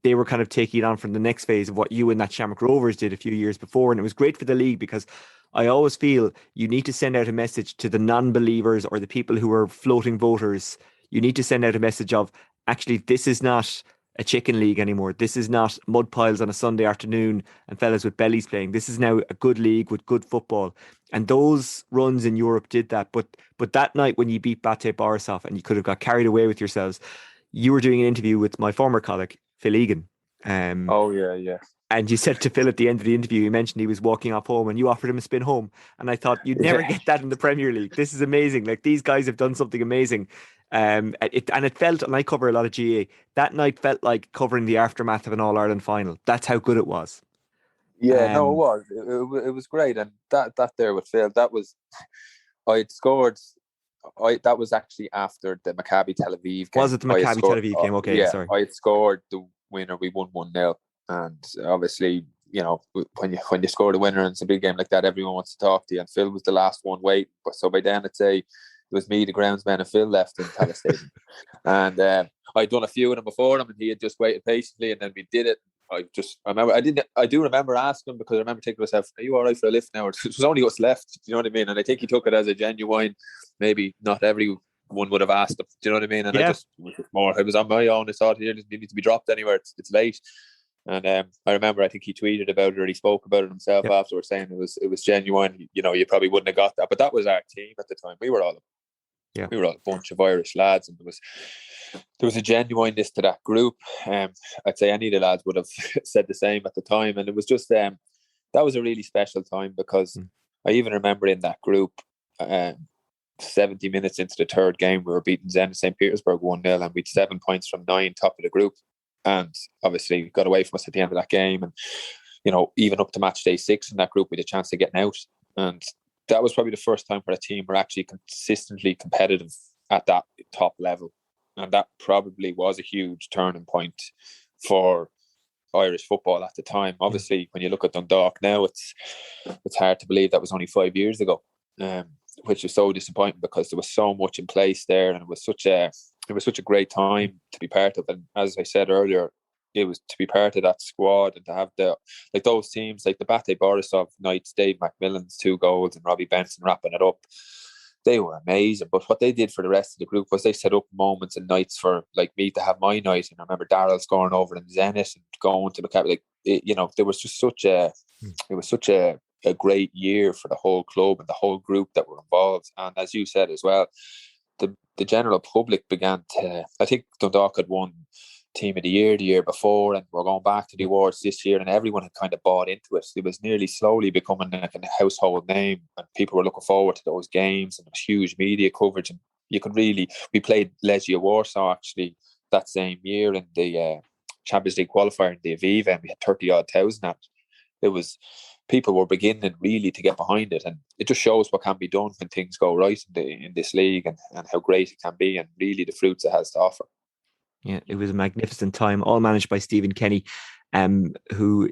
they were kind of taking it on from the next phase of what you and that Shamrock Rovers did a few years before. And it was great for the league, because I always feel you need to send out a message to the non-believers or the people who are floating voters. You need to send out a message of, actually, this is not a chicken league anymore. This is not mud piles on a Sunday afternoon and fellas with bellies playing. This is now a good league with good football. And those runs in Europe did that. But that night when you beat Bate Borisov and you could have got carried away with yourselves, you were doing an interview with my former colleague, Phil Egan. Oh, yeah. And you said to Phil at the end of the interview, you mentioned he was walking off home and you offered him a spin home. And I thought, you'd never get that in the Premier League. This is amazing. Like, these guys have done something amazing. It felt, and I cover a lot of GA, that night felt like covering the aftermath of an All-Ireland final. That's how good it was. Yeah, no, it was. It was great. And that there with Phil, that was, I had scored, that was actually after the Maccabi Tel Aviv game. Was it the Maccabi Tel Aviv game? Okay, yeah, sorry. I had scored the winner. We won 1-0. And obviously, you know, when you score the winner and it's a big game like that, everyone wants to talk to you. And Phil was the last one waiting. But so by then, I'd say it was me, the groundsman, and Phil left in Tala Stadium. And I'd done a few of them before him, and he had just waited patiently, and then we did it. I do remember asking him, because I remember thinking to myself, are you all right for a lift now? It was only us left, do you know what I mean? And I think he took it as a genuine, maybe not everyone would have asked him, do you know what I mean? And I was on my own. I thought, here doesn't need to be dropped anywhere, it's late. And I remember, I think he tweeted about it, or he spoke about it himself afterwards, saying it was genuine. You know, you probably wouldn't have got that, but that was our team at the time. We were all a bunch of Irish lads, and there was a genuineness to that group. I'd say any of the lads would have said the same at the time, and it was just that was a really special time, because I even remember in that group, 70 minutes into the third game, we were beating Zenit St. Petersburg 1-0, and we'd 7 points from 9, top of the group. And obviously got away from us at the end of that game. And, you know, even up to match day 6 in that group, we had a chance of getting out. And that was probably the first time where a team were actually consistently competitive at that top level. And that probably was a huge turning point for Irish football at the time. Obviously, when you look at Dundalk now, it's hard to believe that was only 5 years ago, which is so disappointing, because there was so much in place there, and it was such a great time to be part of. And as I said earlier, it was to be part of that squad and to have those teams, like the Bate Borisov nights, Dave McMillan's 2 goals and Robbie Benson wrapping it up. They were amazing. But what they did for the rest of the group was they set up moments and nights for like me to have my night. And I remember Darryl scoring over in Zenit and going to Maccabi. There was just such a great year for the whole club and the whole group that were involved. And as you said as well, the general public began to, I think Dundalk had won Team of the year before, and we're going back to the awards this year, and everyone had kind of bought into it. It was nearly slowly becoming like a household name, and people were looking forward to those games, and there was huge media coverage. And we played Legia Warsaw actually that same year in the Champions League qualifier in the Aviva, and we had 30,000 at it. It was, people were beginning really to get behind it, and it just shows what can be done when things go right in this league, and how great it can be, and really the fruits it has to offer. Yeah, it was a magnificent time, all managed by Stephen Kenny, who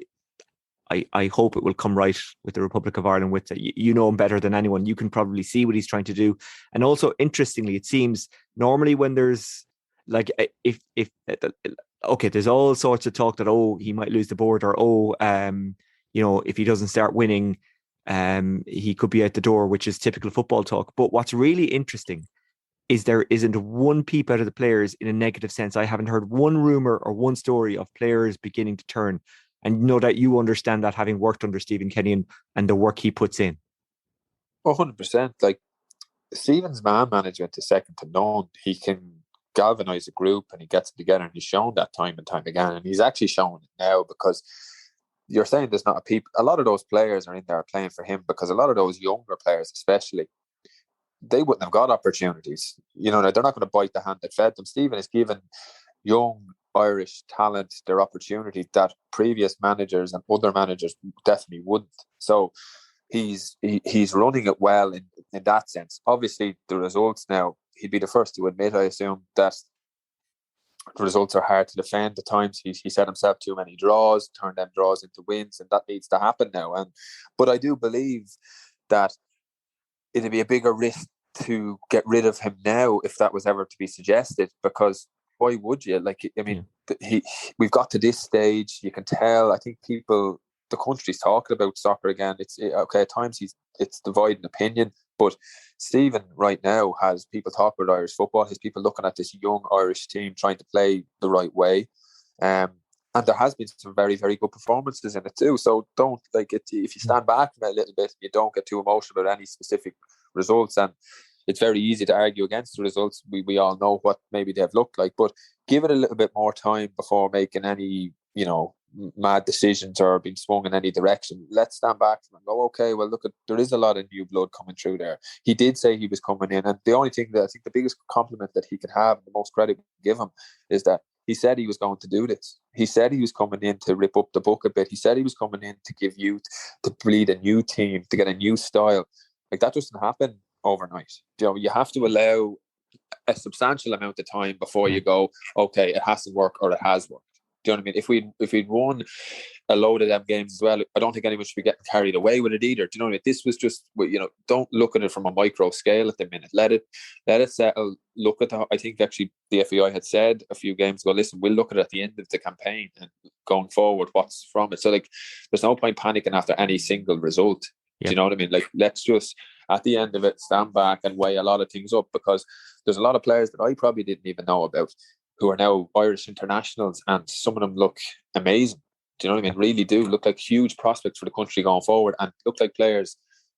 I hope it will come right with the Republic of Ireland. With you know him better than anyone. You can probably see what he's trying to do. And also, interestingly, it seems normally when there's like there's all sorts of talk that he might lose the board, or if he doesn't start winning, he could be out the door, which is typical football talk. But what's really interesting is there isn't one peep out of the players in a negative sense. I haven't heard one rumour or one story of players beginning to turn. And no doubt you understand that, having worked under Stephen Kenny and the work he puts in. 100%. Like, Stephen's man management is second to none. He can galvanise a group, and he gets it together, and he's shown that time and time again. And he's actually shown it now, because you're saying there's not a lot of those players are in there playing for him, because a lot of those younger players especially, they wouldn't have got opportunities. You know, they're not going to bite the hand that fed them. Stephen has given young Irish talent their opportunity that previous managers and other managers definitely wouldn't. So he's running it well in that sense. Obviously, the results now, he'd be the first to admit, I assume, that the results are hard to defend. At times he set himself too many draws, turned them draws into wins, and that needs to happen now. But I do believe that it'd be a bigger risk to get rid of him now if that was ever to be suggested, because why would you? Like, I mean, we've got to this stage. You can tell. I think the country's talking about soccer again. It's okay. At times it's dividing opinion, but Stephen right now has people talking about Irish football. Has people looking at this young Irish team trying to play the right way, and there has been some very, very good performances in it too. So don't if you stand back from it a little bit, you don't get too emotional about any specific results. And it's very easy to argue against the results. We all know what maybe they've looked like, but give it a little bit more time before making any, mad decisions or being swung in any direction. Let's stand back and go, okay, well, look, there is a lot of new blood coming through there. He did say he was coming in, and the only thing that I think the biggest compliment that he could have, the most credit we give him, is that he said he was going to do this. He said he was coming in to rip up the book a bit. He said he was coming in to give youth, to breed a new team, to get a new style. Like, that doesn't happen overnight. You have to allow a substantial amount of time before you go, okay, it hasn't worked or it has worked. Do you know what I mean? If we'd won a load of them games as well, I don't think anyone should be getting carried away with it either. Do you know what I mean? This was just, don't look at it from a micro scale at the minute. Let it settle. Look at I think actually the FAI had said a few games ago, listen, we'll look at it at the end of the campaign and going forward, what's from it. So there's no point panicking after any single result. Do you know what I mean? Like, let's just, at the end of it, stand back and weigh a lot of things up, because there's a lot of players that I probably didn't even know about who are now Irish internationals, and some of them look amazing. Do you know what I mean? Really do look like huge prospects for the country going forward, and look like players,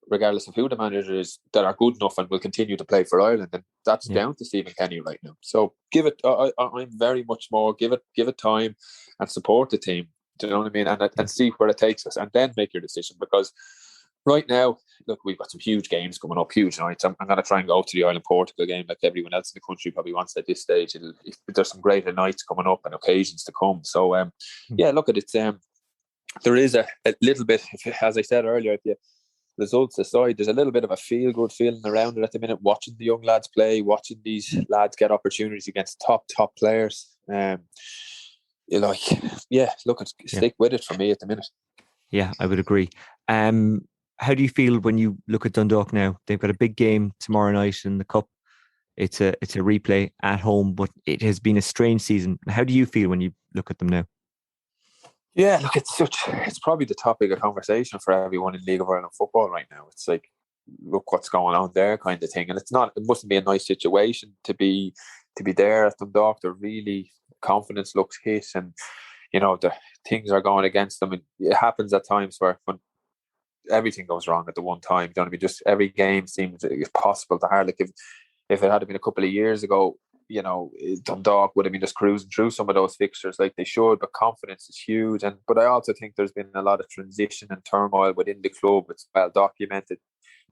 regardless of who the manager is, that are good enough and will continue to play for Ireland. And that's down to Stephen Kenny right now. So give it. I'm very much more give it time and support the team. Do you know what I mean? And see where it takes us, and then make your decision, because right now, look, we've got some huge games coming up, huge nights. I'm going to try and go to the Ireland-Portugal game like everyone else in the country probably wants at this stage. There's some greater nights coming up and occasions to come. So, look at it. There is a little bit, as I said earlier, the results aside, there's a little bit of a feel-good feeling around it at the minute, watching the young lads play, watching these lads get opportunities against top players. Stick with it for me at the minute. Yeah, I would agree. How do you feel when you look at Dundalk now? They've got a big game tomorrow night in the Cup. It's a replay at home, but it has been a strange season. How do you feel when you look at them now? Yeah, look, it's probably the topic of conversation for everyone in League of Ireland football right now. It's like, look what's going on there, kind of thing. And it mustn't be a nice situation to be there at Dundalk. They're really, confidence looks hit, and the things are going against them. And it happens at times when everything goes wrong at the one time. Don't be just every game seems impossible to hard. Like if it had been a couple of years ago, Dundalk would have been just cruising through some of those fixtures like they should. But confidence is huge, but I also think there's been a lot of transition and turmoil within the club. It's well documented.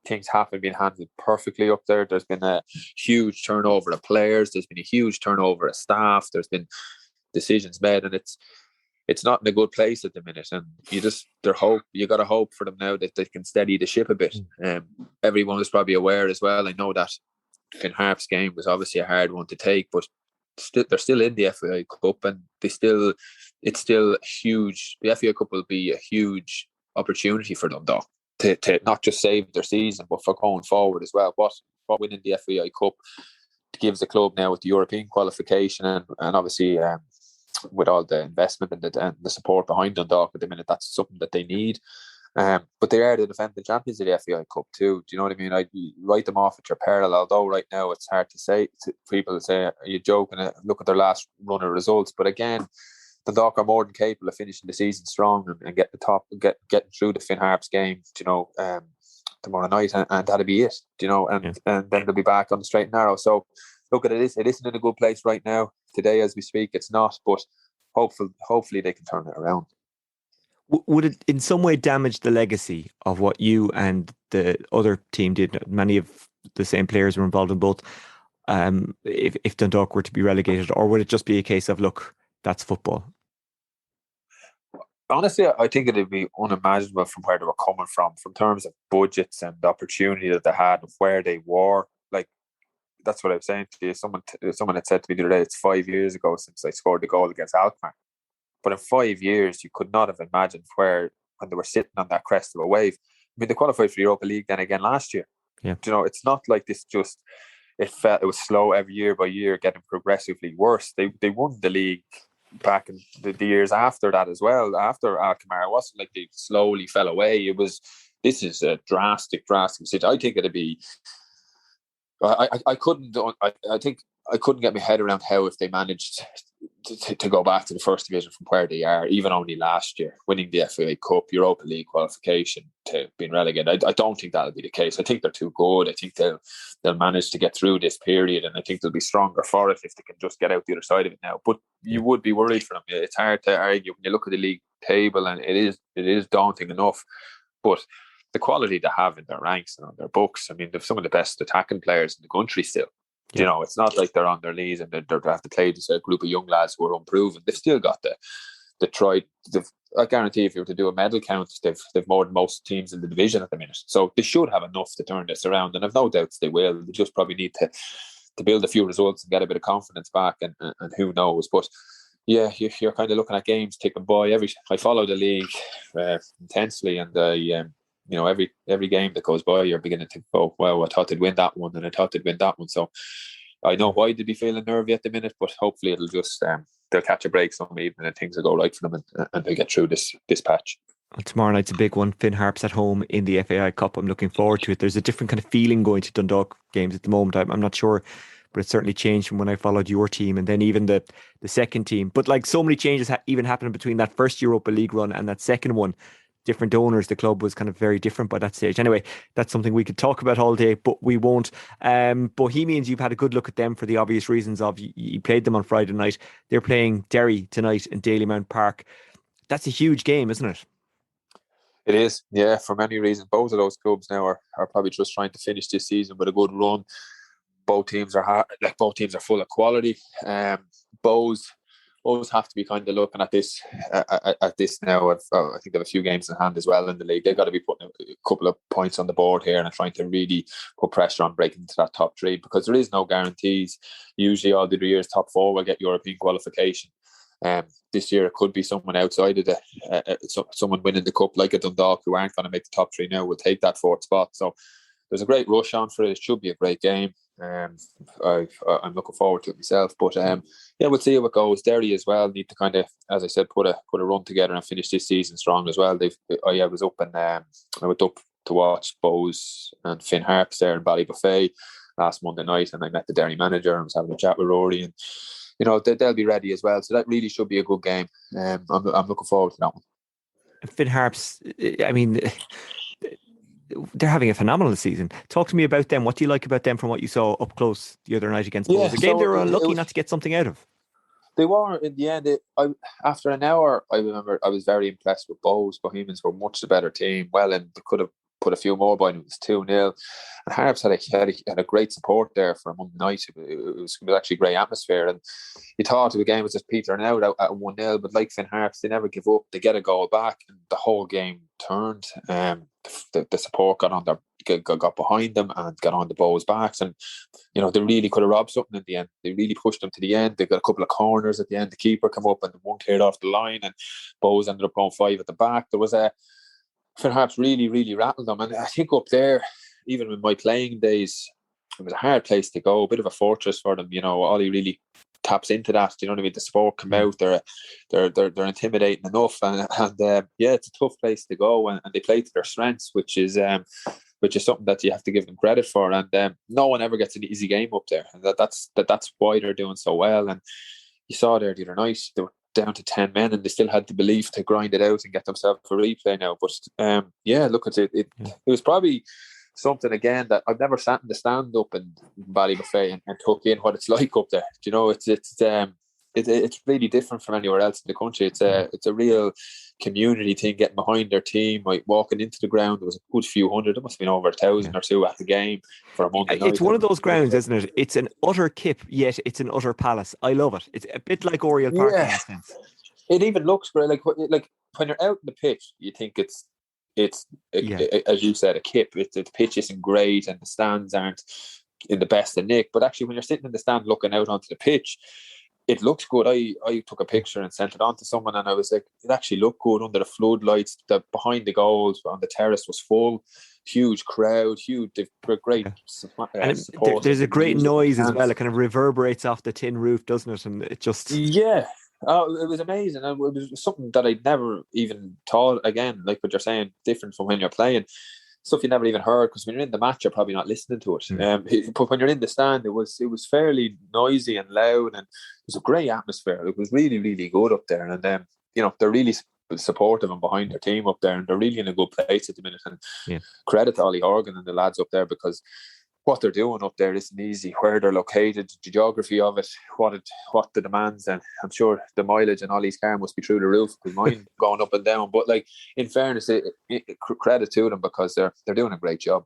Things haven't been handled perfectly up there. There's been a huge turnover of players. There's been a huge turnover of staff. There's been decisions made, and it's not in a good place at the minute, and you got to hope for them now that they can steady the ship a bit. Everyone is probably aware as well. I know that Finn Harp's game was obviously a hard one to take, but they're still in the FAI Cup, and it's still huge. The FAI Cup will be a huge opportunity for them, though, to not just save their season, but for going forward as well. What winning the FAI Cup gives the club now with the European qualification, and obviously. With all the investment and the support behind Dundalk at the minute, that's something that they need. But they are the defending champions of the FAI Cup too. Do you know what I mean? I'd write them off at your peril, although right now it's hard to say. People say, are you joking? Look at their last run of results. But again, Dundalk are more than capable of finishing the season strong and getting through the Finn Harps game, tomorrow night, and that'll be it. And then they'll be back on the straight and narrow. So look at it. It isn't in a good place right now. Today, as we speak, it's not. But hopefully they can turn it around. Would it in some way damage the legacy of what you and the other team did? Many of the same players were involved in both, if Dundalk were to be relegated, or would it just be a case of, look, that's football? Honestly, I think it'd be unimaginable from where they were coming from terms of budgets and the opportunity that they had and where they were. Like, that's what I was saying to you. Someone had said to me the other day, it's 5 years ago since I scored the goal against Alkmaar. But in 5 years, you could not have imagined when they were sitting on that crest of a wave. I mean, they qualified for the Europa League then again last year. Yeah. You know, it's not like this just, it was slow every year by year, getting progressively worse. They won the league back in the years after that as well. After Alkmaar, it wasn't like they slowly fell away. This is a drastic situation. I think it'd be, I think I couldn't get my head around how, if they managed to go back to the first division from where they are, even only last year, winning the FA Cup, Europa League qualification, to being relegated. I don't think that'll be the case. I think they're too good. I think they'll manage to get through this period, and I think they'll be stronger for it if they can just get out the other side of it now. But you would be worried for them. It's hard to argue when you look at the league table, and it is daunting enough. But the quality they have in their ranks and on their books, I mean, they're some of the best attacking players in the country still. Yeah. You know, it's not like they're on their knees and they have to play this group of young lads who are unproven. They've still got the try. I guarantee if you were to do a medal count, they've more than most teams in the division at the minute. So they should have enough to turn this around, and I've no doubts they will. They just probably need to build a few results and get a bit of confidence back, and who knows. But yeah, you're kind of looking at games ticking by. I follow the league intensely, and you know, every game that goes by, you're beginning to go, well, I thought they'd win that one, and I thought they'd win that one. So I know why they'd be feeling nervy at the minute, but hopefully it'll just they'll catch a break some evening and things will go right for them, and they'll get through this patch. Well, tomorrow night's a big one. Finn Harps at home in the FAI Cup. I'm looking forward to it. There's a different kind of feeling going to Dundalk games at the moment. I'm not sure, but it's certainly changed from when I followed your team and then even the second team. But like, so many changes even happening between that first Europa League run and that second one. Different owners, the club was kind of very different by that stage. Anyway, that's something we could talk about all day, but we won't. Bohemians, you've had a good look at them for the obvious reasons of you played them on Friday night. They're playing Derry tonight in Dalymount Park. That's a huge game, isn't it? It is, yeah, for many reasons. Both of those clubs now are probably just trying to finish this season with a good run. Both teams are full of quality. Both have to be kind of looking at this now. I think they have a few games in hand as well in the league. They've got to be putting a couple of points on the board here and trying to really put pressure on breaking into that top three, because there is no guarantees. Usually all the years top four will get European qualification. This year it could be someone outside of someone winning the cup like a Dundalk, who aren't going to make the top three now, will take that fourth spot. So there's a great rush on for it. It should be a great game. I'm looking forward to it myself, but yeah, we'll see how it goes. Derry as well need to kind of, as I said, put a run together and finish this season strong as well. I was up and I went up to watch Bowes and Finn Harps there in Ballybuffet last Monday night, and I met the Derry manager and was having a chat with Rory, and you know they'll be ready as well. So that really should be a good game. I'm looking forward to that one. Finn Harps, I mean, they're having a phenomenal season. Talk to me about them. What do you like about them from what you saw up close the other night against Bowes? A game they were unlucky not to get something out of. They were in the end. After an hour, I remember I was very impressed with Bowes. Bohemians were much the better team. Well, and they could have put a few more by them. It was 2-0. And Harps had a great support there for a Monday night. It was actually a great atmosphere. And you thought the game was just petering out at 1-0. But like Finn Harps, they never give up. They get a goal back. And the whole game turned. The support got behind them and got on the Bowes' backs, and you know they really could have robbed something in the end. They really pushed them to the end. They got a couple of corners at the end. The keeper came up and one cleared off the line, and Bowes ended up going 5 at the back. There was Finn Harps really rattled them, and I think up there, even in my playing days, it was a hard place to go. A bit of a fortress for them. You know, Ollie really taps into that. You know what I mean? The support come out. They're intimidating enough, and yeah, it's a tough place to go, and they play to their strengths, which is something that you have to give them credit for. And no one ever gets an easy game up there, and that's why they're doing so well. And you saw there the other night, they were down to 10 men, and they still had the belief to grind it out and get themselves a replay now. But yeah, look at it. It was probably something again that I've never sat in the stand up in Ballybuffet and took in what it's like up there. You know, it's really different from anywhere else in the country. It's a real community thing, getting behind their team, like walking into the ground. There was a good few hundred. There must have been over 1,000 or two at the game for a Monday night. It's one of those grounds, isn't it? It's an utter kip, yet it's an utter palace. I love it. It's a bit like Oriel Park in that sense. It even looks great. Like when you're out in the pitch, you think it's as you said, a kip. The pitch isn't great and the stands aren't in the best of nick. But actually, when you're sitting in the stand looking out onto the pitch, it looks good. I took a picture and sent it on to someone, and I was like, it actually looked good under the floodlights. The behind the goals on the terrace was full, huge crowd, huge. They're great. And there's a great noise as well. It kind of reverberates off the tin roof, doesn't it? And it just Oh, it was amazing. And it was something that I'd never even thought, again, like what you're saying, different from when you're playing. Stuff you never even heard, because when you're in the match, you're probably not listening to it. But when you're in the stand, it was fairly noisy and loud, and it was a great atmosphere. It was really, really good up there. And they're really supportive and behind their team up there, and they're really in a good place at the minute. And credit to Ollie Horgan and the lads up there, because what they're doing up there isn't easy. Where they're located, the geography of it, what the demands, and I'm sure the mileage in Ollie's car must be through the roof, because mine going up and down. But like, in fairness, credit to them, because they're doing a great job.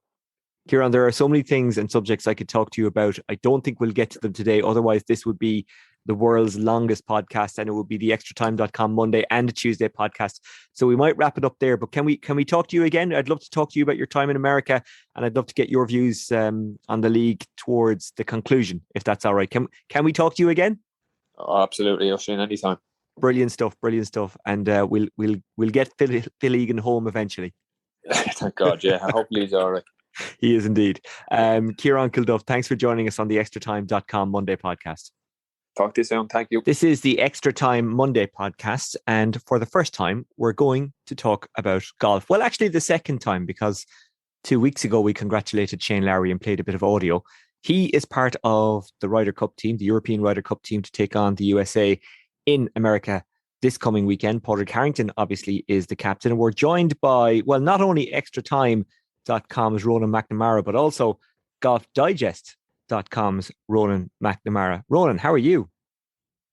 Ciaran, there are so many things and subjects I could talk to you about. I don't think we'll get to them today. Otherwise, this would be the world's longest podcast, and it would be the extratime.com Monday and Tuesday podcast. So we might wrap it up there. But can we talk to you again? I'd love to talk to you about your time in America, and I'd love to get your views on the league towards the conclusion, if that's all right. Can we talk to you again? Oh, absolutely, Oisin, anytime. Brilliant stuff. And we'll get Phil Egan home eventually. Thank God, yeah. Hopefully he's all right. He is indeed. Ciaran Kilduff, thanks for joining us on the extratime.com Monday podcast. Talk to you soon. Thank you. This is the Extra Time Monday podcast, and for the first time, we're going to talk about golf. Well, actually, the second time, because 2 weeks ago we congratulated Shane Lowry and played a bit of audio. He is part of the Ryder Cup team, the European Ryder Cup team, to take on the USA in America this coming weekend. Padraig Harrington, obviously, is the captain, and we're joined by, well, not only extratime.com's Ronan McNamara, but also Golf Digest.com's Ronan McNamara. Ronan, how are you?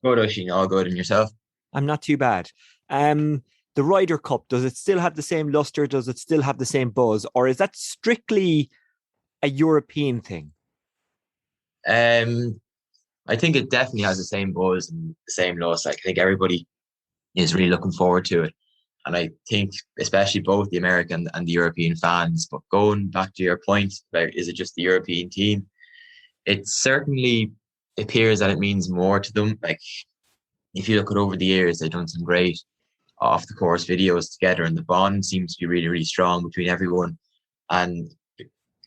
Good, Oisin. All good. And yourself? I'm not too bad. The Ryder Cup, does it still have the same luster? Does it still have the same buzz? Or is that strictly a European thing? I think it definitely has the same buzz and the same luster. I think everybody is really looking forward to it. And I think especially both the American and the European fans. But going back to your point about, is it just the European team? It certainly appears that it means more to them. Like, if you look at over the years, they've done some great off the course videos together, and the bond seems to be really, really strong between everyone. And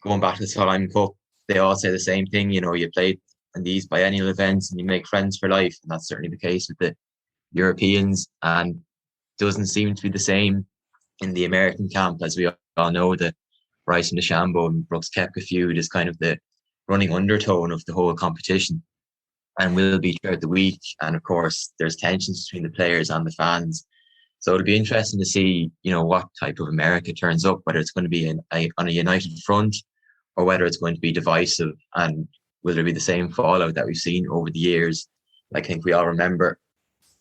going back to the Solheim Cup, they all say the same thing. You play in these biennial events and you make friends for life. And that's certainly the case with the Europeans. And doesn't seem to be the same in the American camp. As we all know, the Bryson DeChambeau and Brooks Koepka feud is kind of the running undertone of the whole competition, and will be throughout the week. And of course, there's tensions between the players and the fans. So it'll be interesting to see, what type of America turns up, whether it's going to be on a united front or whether it's going to be divisive, and will there be the same fallout that we've seen over the years. I think we all remember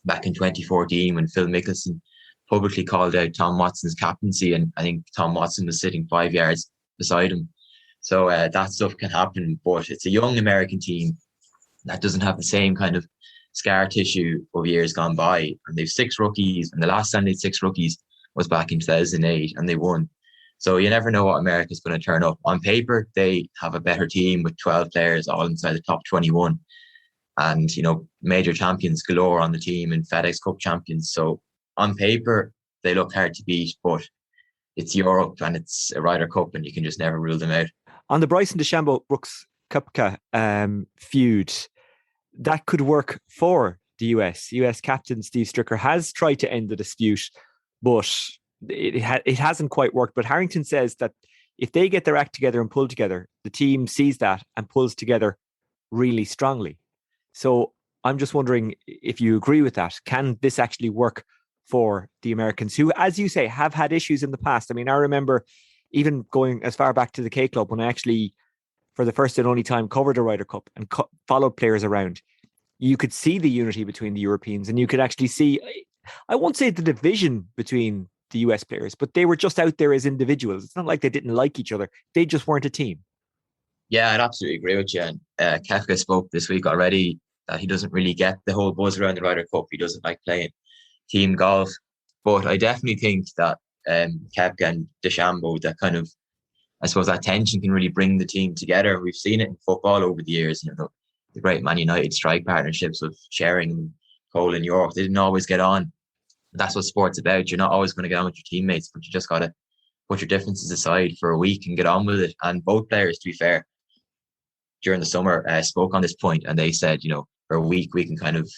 back in 2014 when Phil Mickelson publicly called out Tom Watson's captaincy, and I think Tom Watson was sitting 5 yards beside him. So that stuff can happen, but it's a young American team that doesn't have the same kind of scar tissue of years gone by. And they've 6 rookies, and the last time they had 6 rookies was back in 2008, and they won. So you never know what America's going to turn up. On paper, they have a better team with 12 players all inside the top 21. And, major champions galore on the team and FedEx Cup champions. So on paper, they look hard to beat, but it's Europe and it's a Ryder Cup, and you can just never rule them out. On the Bryson DeChambeau Brooks Koepka feud, that could work for the US. US captain Steve Stricker has tried to end the dispute, but it hasn't quite worked. But Harrington says that if they get their act together and pull together, the team sees that and pulls together really strongly. So I'm just wondering if you agree with that. Can this actually work for the Americans, who, as you say, have had issues in the past? I mean, I remember even going as far back to the K Club when I actually, for the first and only time, covered a Ryder Cup and followed players around. You could see the unity between the Europeans, and you could actually see, I won't say the division between the US players, but they were just out there as individuals. It's not like they didn't like each other. They just weren't a team. Yeah, I'd absolutely agree with you. And Kefka spoke this week already that he doesn't really get the whole buzz around the Ryder Cup. He doesn't like playing team golf. But I definitely think that Kefka and DeChambeau, that kind of, I suppose, that tension can really bring the team together. We've seen it in football over the years. You know, the great Man United strike partnerships with Sheringham, Cole and York, they didn't always get on. That's what sport's about. You're not always going to get on with your teammates, but you just got to put your differences aside for a week and get on with it. And both players, to be fair, during the summer spoke on this point, and they said, you know, for a week we can kind of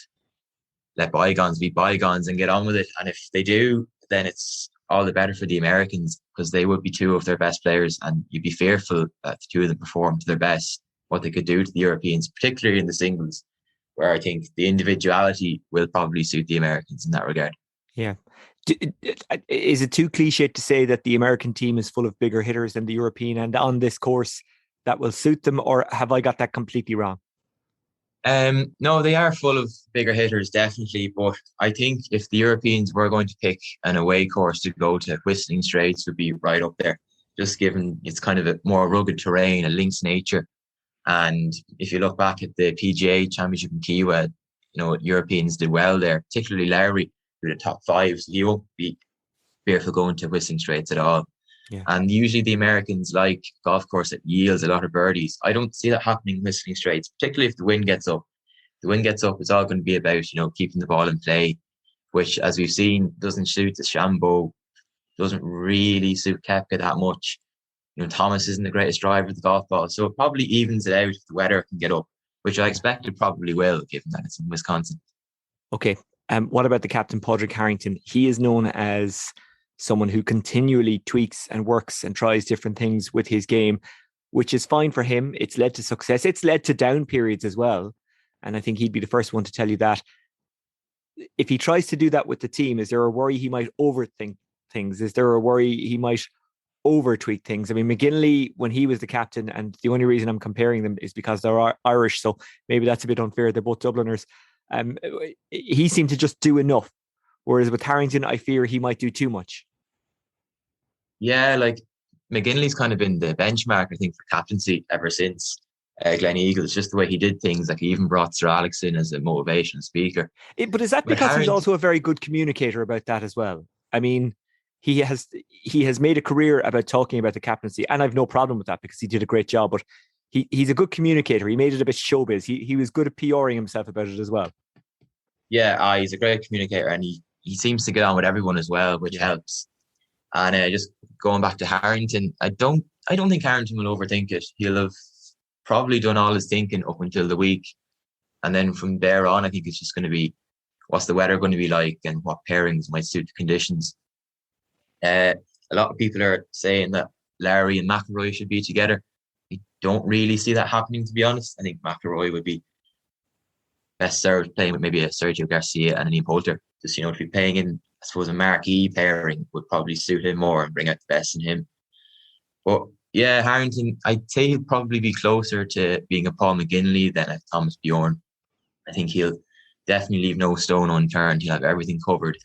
let bygones be bygones and get on with it. And if they do, then it's all the better for the Americans, because they would be two of their best players, and you'd be fearful that the two of them perform to their best, what they could do to the Europeans, particularly in the singles, where I think the individuality will probably suit the Americans in that regard. Yeah. Is it too cliche to say that the American team is full of bigger hitters than the European, and on this course that will suit them, or have I got that completely wrong? No, they are full of bigger hitters, definitely. But I think if the Europeans were going to pick an away course to go to, Whistling Straits would be right up there, just given it's kind of a more rugged terrain, a links nature. And if you look back at the PGA Championship in Kiwa, you know, Europeans did well there, particularly Lowry, who were the top five. So he won't be fearful going to Whistling Straits at all. Yeah. And usually the Americans like golf course that yields a lot of birdies. I don't see that happening in Whistling Straits, particularly if the wind gets up. The wind gets up, it's all going to be about, you know, keeping the ball in play, which, as we've seen, doesn't suit DeChambeau, doesn't really suit Koepka that much. You know, Thomas isn't the greatest driver of the golf ball, so it probably evens it out if the weather can get up, which I expect it probably will, given that it's in Wisconsin. Okay. What about the captain, Padraig Harrington? He is known as someone who continually tweaks and works and tries different things with his game, which is fine for him. It's led to success. It's led to down periods as well. And I think he'd be the first one to tell you that. If he tries to do that with the team, is there a worry he might overthink things? Is there a worry he might over-tweak things? I mean, McGinley, when he was the captain, and the only reason I'm comparing them is because they're Irish, so maybe that's a bit unfair. They're both Dubliners. He seemed to just do enough. Whereas with Harrington, I fear he might do too much. Yeah, like McGinley's kind of been the benchmark, I think, for captaincy ever since Glen Eagles. Just the way he did things, like he even brought Sir Alex in as a motivational speaker. But is that because he's also a very good communicator about that as well? I mean, he has made a career about talking about the captaincy, and I've no problem with that because he did a great job. But he's a good communicator. He made it a bit showbiz. He was good at PRing himself about it as well. Yeah, he's a great communicator, and he seems to get on with everyone as well, which helps. And just going back to Harrington, I don't think Harrington will overthink it. He'll have probably done all his thinking up until the week, and then from there on, I think it's just going to be what's the weather going to be like and what pairings might suit the conditions. A lot of people are saying that Larry and McIlroy should be together. I don't really see that happening, to be honest. I think McIlroy would be best served playing with maybe a Sergio Garcia and an Ian Poulter. Just, you know, to be playing in, I suppose, a marquee pairing would probably suit him more and bring out the best in him. But yeah, Harrington, I'd say he'll probably be closer to being a Paul McGinley than a Thomas Bjorn. I think he'll definitely leave no stone unturned. He'll have everything covered.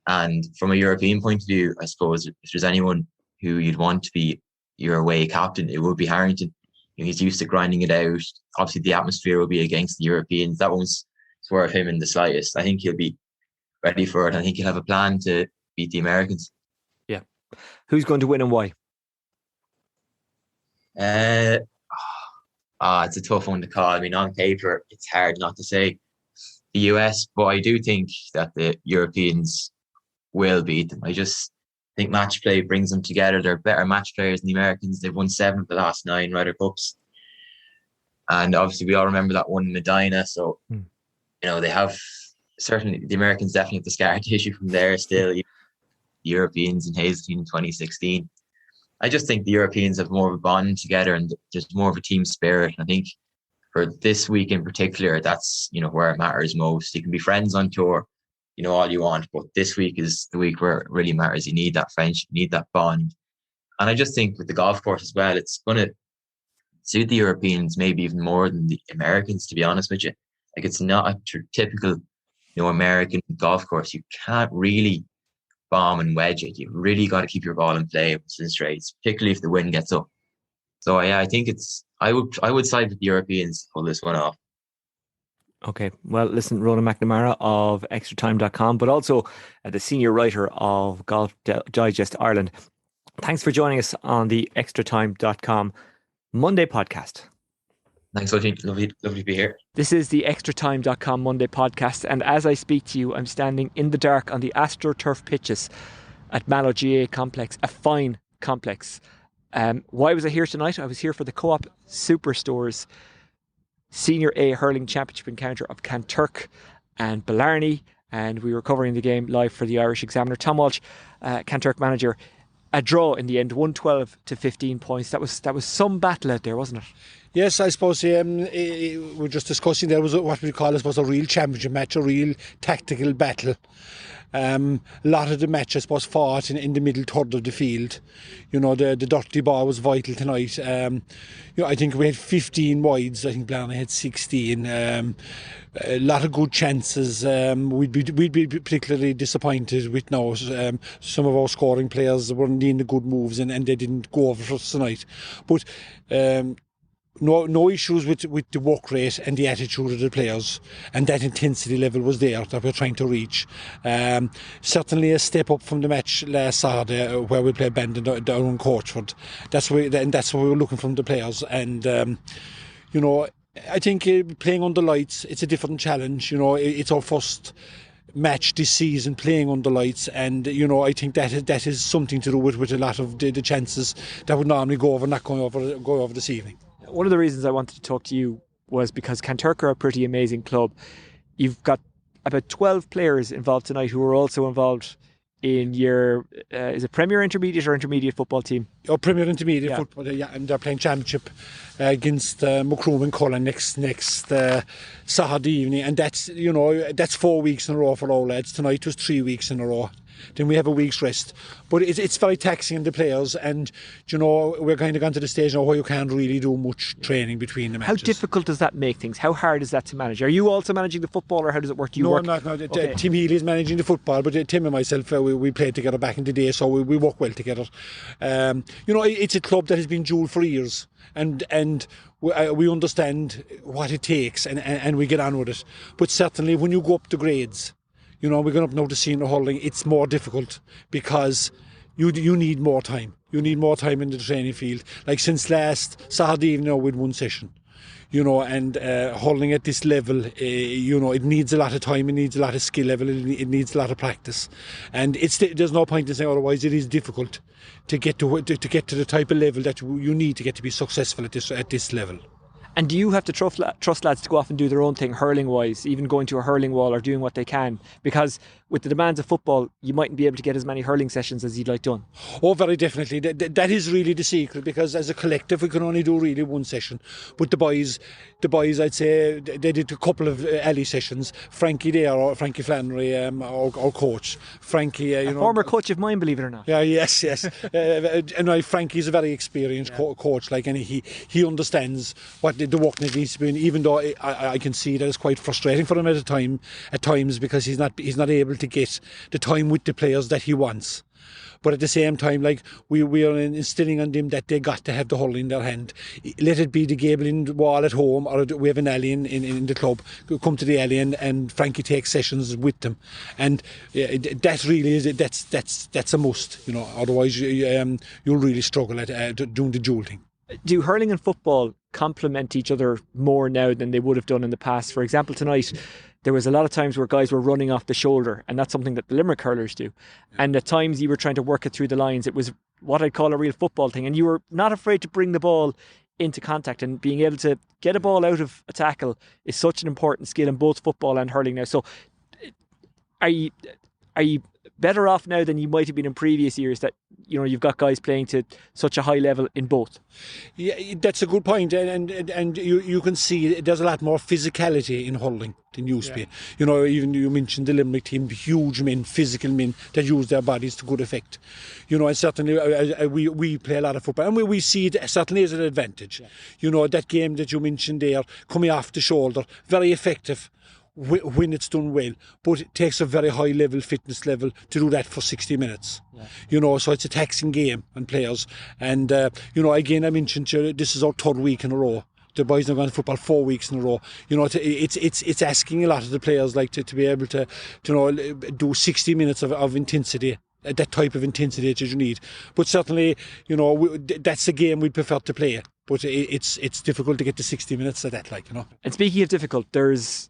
And from a European point of view, I suppose if there's anyone who you'd want to be your away captain, it would be Harrington. You know, he's used to grinding it out. Obviously, the atmosphere will be against the Europeans. That won't swerve him in the slightest. I think he'll be ready for it. I think he'll have a plan to beat the Americans. Yeah. Who's going to win and why? It's a tough one to call. I mean, on paper, it's hard not to say the US, but I do think that the Europeans will beat them. I just think match play brings them together. They're better match players than the Americans. They've won 7 of the last 9 Ryder Cups. And obviously, we all remember that one in Medina. So, you know, they have certainly, the Americans definitely have the scar tissue from there still. The Europeans in Hazeltine in 2016. I just think the Europeans have more of a bond together and just more of a team spirit. I think for this week in particular, that's, you know, where it matters most. You can be friends on tour, you know, all you want, but this week is the week where it really matters. You need that friendship, you need that bond. And I just think with the golf course as well, it's going to suit the Europeans maybe even more than the Americans, to be honest with you. Like, it's not a typical American golf course, you can't really bomb and wedge it. You've really got to keep your ball in play in straights, particularly if the wind gets up. So yeah, I think I would side with the Europeans to pull this one off. Okay, well, listen, Ronan McNamara of extratime.com, but also the senior writer of Golf Digest Ireland. Thanks for joining us on the extratime.com Monday podcast. Thanks, Oisin. Lovely to be here. This is the extratime.com Monday podcast, and as I speak to you, I'm standing in the dark on the AstroTurf pitches at Mallow GA Complex, a fine complex. Why was I here tonight? I was here for the Co-op Superstores Senior A Hurling Championship encounter of Kenturk and Blarney, and we were covering the game live for the Irish Examiner. Tom Walsh, Kenturk manager, a draw in the end, 112 to 15 points. That was some battle out there, wasn't it? Yes, I suppose we're just discussing there was what we call, I suppose, a real championship match, a real tactical battle. A lot of the match, I suppose, fought in the middle third of the field. The dirty ball was vital tonight. I think we had 15 wides. I think Blarney had 16. A lot of good chances. We'd be particularly disappointed with some of our scoring players weren't doing the good moves and they didn't go over for us tonight. But no issues with the work rate and the attitude of the players, and that intensity level was there that we're trying to reach. Certainly a step up from the match last Saturday where we played Bandon down in Coachford. That's what we were looking from the players, and I think playing under lights, it's a different challenge. It's our first match this season playing under lights, and I think that is something to do with a lot of the chances that would normally go over, not go over this evening. One of the reasons I wanted to talk to you was because Kenturk are a pretty amazing club. You've got about 12 players involved tonight who are also involved in your is it Premier Intermediate or Intermediate football team? Oh, Premier Intermediate football, yeah, and they're playing championship against Macroom and Cullen next Saturday evening, and that's 4 weeks in a row for all lads. Tonight was 3 weeks in a row. Then we have a week's rest, but it's very taxing on the players, and we're kind of gone to the stage now where you can't really do much training between the matches. How difficult does that make things? How hard is that to manage? Are you also managing the football, or how does it work? No, I'm not. Okay. Tim Healy is managing the football, but Tim and myself we played together back in the day, so we work well together. It's a club that has been dual for years, and we understand what it takes, and we get on with it. But certainly when you go up the grades, we're going up now to senior hurling, it's more difficult because you need more time. You need more time in the training field. Like since last Saturday evening, with one session, and hurling at this level, it needs a lot of time, it needs a lot of skill level, it needs a lot of practice. And there's no point in saying otherwise. It is difficult to get to the type of level that you need to get to be successful at this level. And do you have to trust lads to go off and do their own thing, hurling-wise, even going to a hurling wall or doing what they can? Because with the demands of football, you mightn't be able to get as many hurling sessions as you'd like done. Oh, very definitely. That is really the secret, because as a collective, we can only do really one session. But the boys, I'd say, they did a couple of alley sessions. Frankie Flannery, our coach. Frankie, a former coach of mine, believe it or not. Yeah, yes. And Frankie's a very experienced coach, and he understands what the work that needs to be in, even though I can see that it's quite frustrating for him at times because he's not able to get the time with the players that he wants. But at the same time, we are instilling on them that they got to have the hurling in their hand. Let it be the Gable wall at home, or we have an alley in the club. Come to the alley and Frankie takes sessions with them, and that really is that's a must. Otherwise you'll really struggle at doing the dual thing. Do hurling and football complement each other more now than they would have done in the past? For example, tonight there was a lot of times where guys were running off the shoulder, and that's something that the Limerick hurlers do. And at times you were trying to work it through the lines. It was what I'd call a real football thing, and you were not afraid to bring the ball into contact, and being able to get a ball out of a tackle is such an important skill in both football and hurling now. So are you better off now than you might have been in previous years, that you've got guys playing to such a high level in both? Yeah, that's a good point, and you can see there's a lot more physicality in hurling than used to be. Even you mentioned the Limerick team, huge men, physical men that use their bodies to good effect. And certainly we play a lot of football, and we see it certainly as an advantage. That game that you mentioned there, coming off the shoulder, very effective. when it's done well, but it takes a very high level fitness level to do that for 60 minutes. So it's a taxing game on players. And again, I mentioned this is our third week in a row. The boys have gone to football 4 weeks in a row. It's asking a lot of the players like to be able to do 60 minutes of intensity, that type of intensity that you need. But certainly, that's a game we'd prefer to play. But it's difficult to get to 60 minutes of that, And speaking of difficult,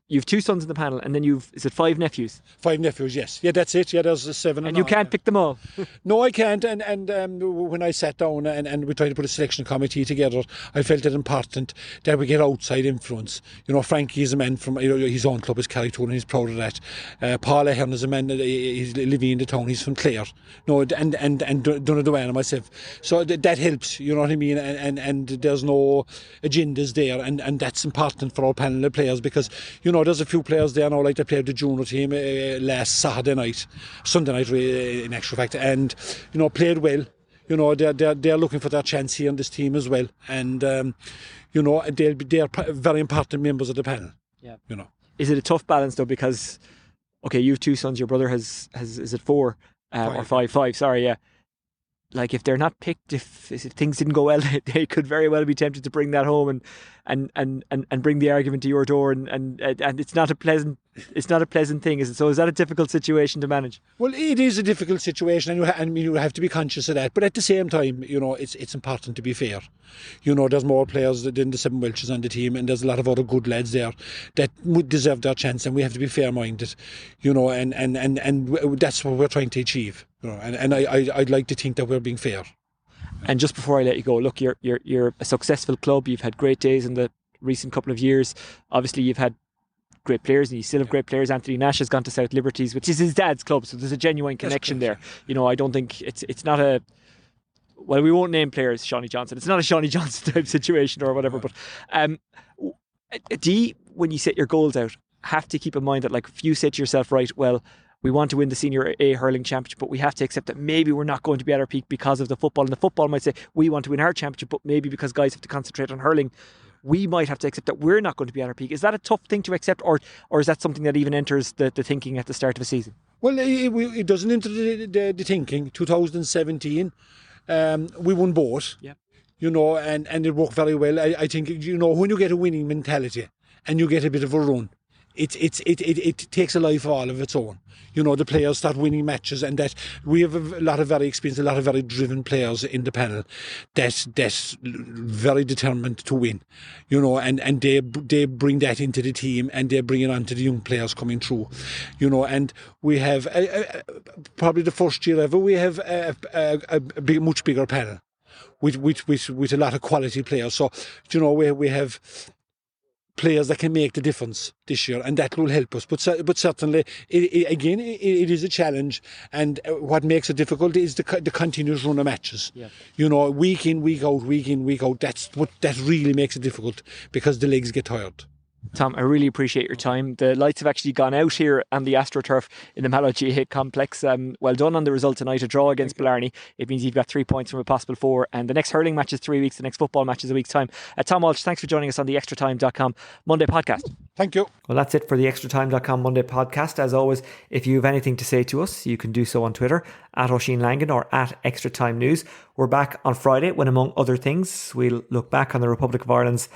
you've 2 sons in the panel, and then is it 5 nephews? 5 nephews, yes. Yeah, that's it. Yeah, there's 7. And you can't pick them all? No, I can't. And when I sat down and we tried to put a selection committee together, I felt it important that we get outside influence. Frankie is a man from his own club, is Carrigtwood, and he's proud of that. Paul Ahern is a man, he's living in the town, he's from Clare. And Donegal and myself. So that helps, you know what I mean? And there's no agendas there, and that's important for our panel of players, because there's a few players there now, like they played the junior team last Sunday night in actual fact, and played well. They're looking for their chance here in this team as well, and they're very important members of the panel. Is it a tough balance though, because you have 2 sons, your brother has is it 4 or 5? Sorry, yeah. Like, if they're not picked, if things didn't go well, they could very well be tempted to bring that home and bring the argument to your door, and it's not a pleasant thing, is it? So is that a difficult situation to manage? Well, it is a difficult situation, and you have to be conscious of that. But at the same time, it's important to be fair. There's more players than the 7 Welches on the team, and there's a lot of other good lads there that would deserve their chance, and we have to be fair-minded. And that's what we're trying to achieve. And I'd like to think that we're being fair. And just before I let you go, look, you're a successful club. You've had great days in the recent couple of years. Obviously, you've had great players, and you still have great players. Anthony Nash has gone to South Liberties, which is his dad's club, so there's a genuine connection there. I don't think it's not a... Well, we won't name players Shawnee Johnson. It's not a Shawnee Johnson type situation or whatever. But do you, when you set your goals out, have to keep in mind that, like, if you say to yourself, right, well, we want to win the Senior A Hurling Championship, but we have to accept that maybe we're not going to be at our peak because of the football. And the football might say, we want to win our championship, but maybe because guys have to concentrate on hurling, we might have to accept that we're not going to be at our peak. Is that a tough thing to accept, or is that something that even enters the thinking at the start of a season? Well, it doesn't enter the thinking. 2017, we won both, and it worked very well. I think, when you get a winning mentality and you get a bit of a run, it takes a life all of its own. The players start winning matches, and that we have a lot of very experienced, a lot of very driven players in the panel that's very determined to win, and they bring that into the team, and they bring it on to the young players coming through, and we have probably the first year ever we have a much bigger panel with a lot of quality players. So we have players that can make the difference this year, and that will help us. But certainly, it is a challenge, and what makes it difficult is the continuous run of matches. Week in, week out. That really makes it difficult, because the legs get tired. Tom, I really appreciate your time. The lights have actually gone out here on the AstroTurf in the Mallow GAA complex. Well done on the result tonight, a draw against Blarney. It means you've got 3 points from a possible 4, and the next hurling match is 3 weeks, the next football match is a week's time. Tom Walsh, thanks for joining us on the extratime.com Monday podcast. Thank you. Well, that's it for the extratime.com Monday podcast. As always, if you have anything to say to us, you can do so on Twitter at Oisin Langan or at Extra Time News. We're back on Friday when, among other things, we'll look back on the Republic of Ireland's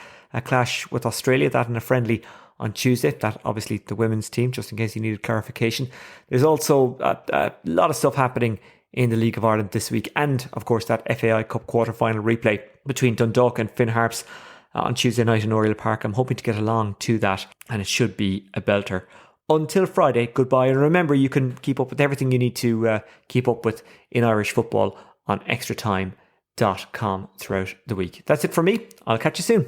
clash with Australia, that in a friendly on Tuesday. That obviously the women's team, just in case you needed clarification. There's also a lot of stuff happening in the League of Ireland this week, and of course that FAI Cup quarter-final replay between Dundalk and Finn Harps on Tuesday night in Oriel Park. I'm hoping to get along to that, and it should be a belter. Until Friday, goodbye, and remember, you can keep up with everything you need to keep up with in Irish football on extratime.com throughout the week. That's it for me. I'll catch you soon.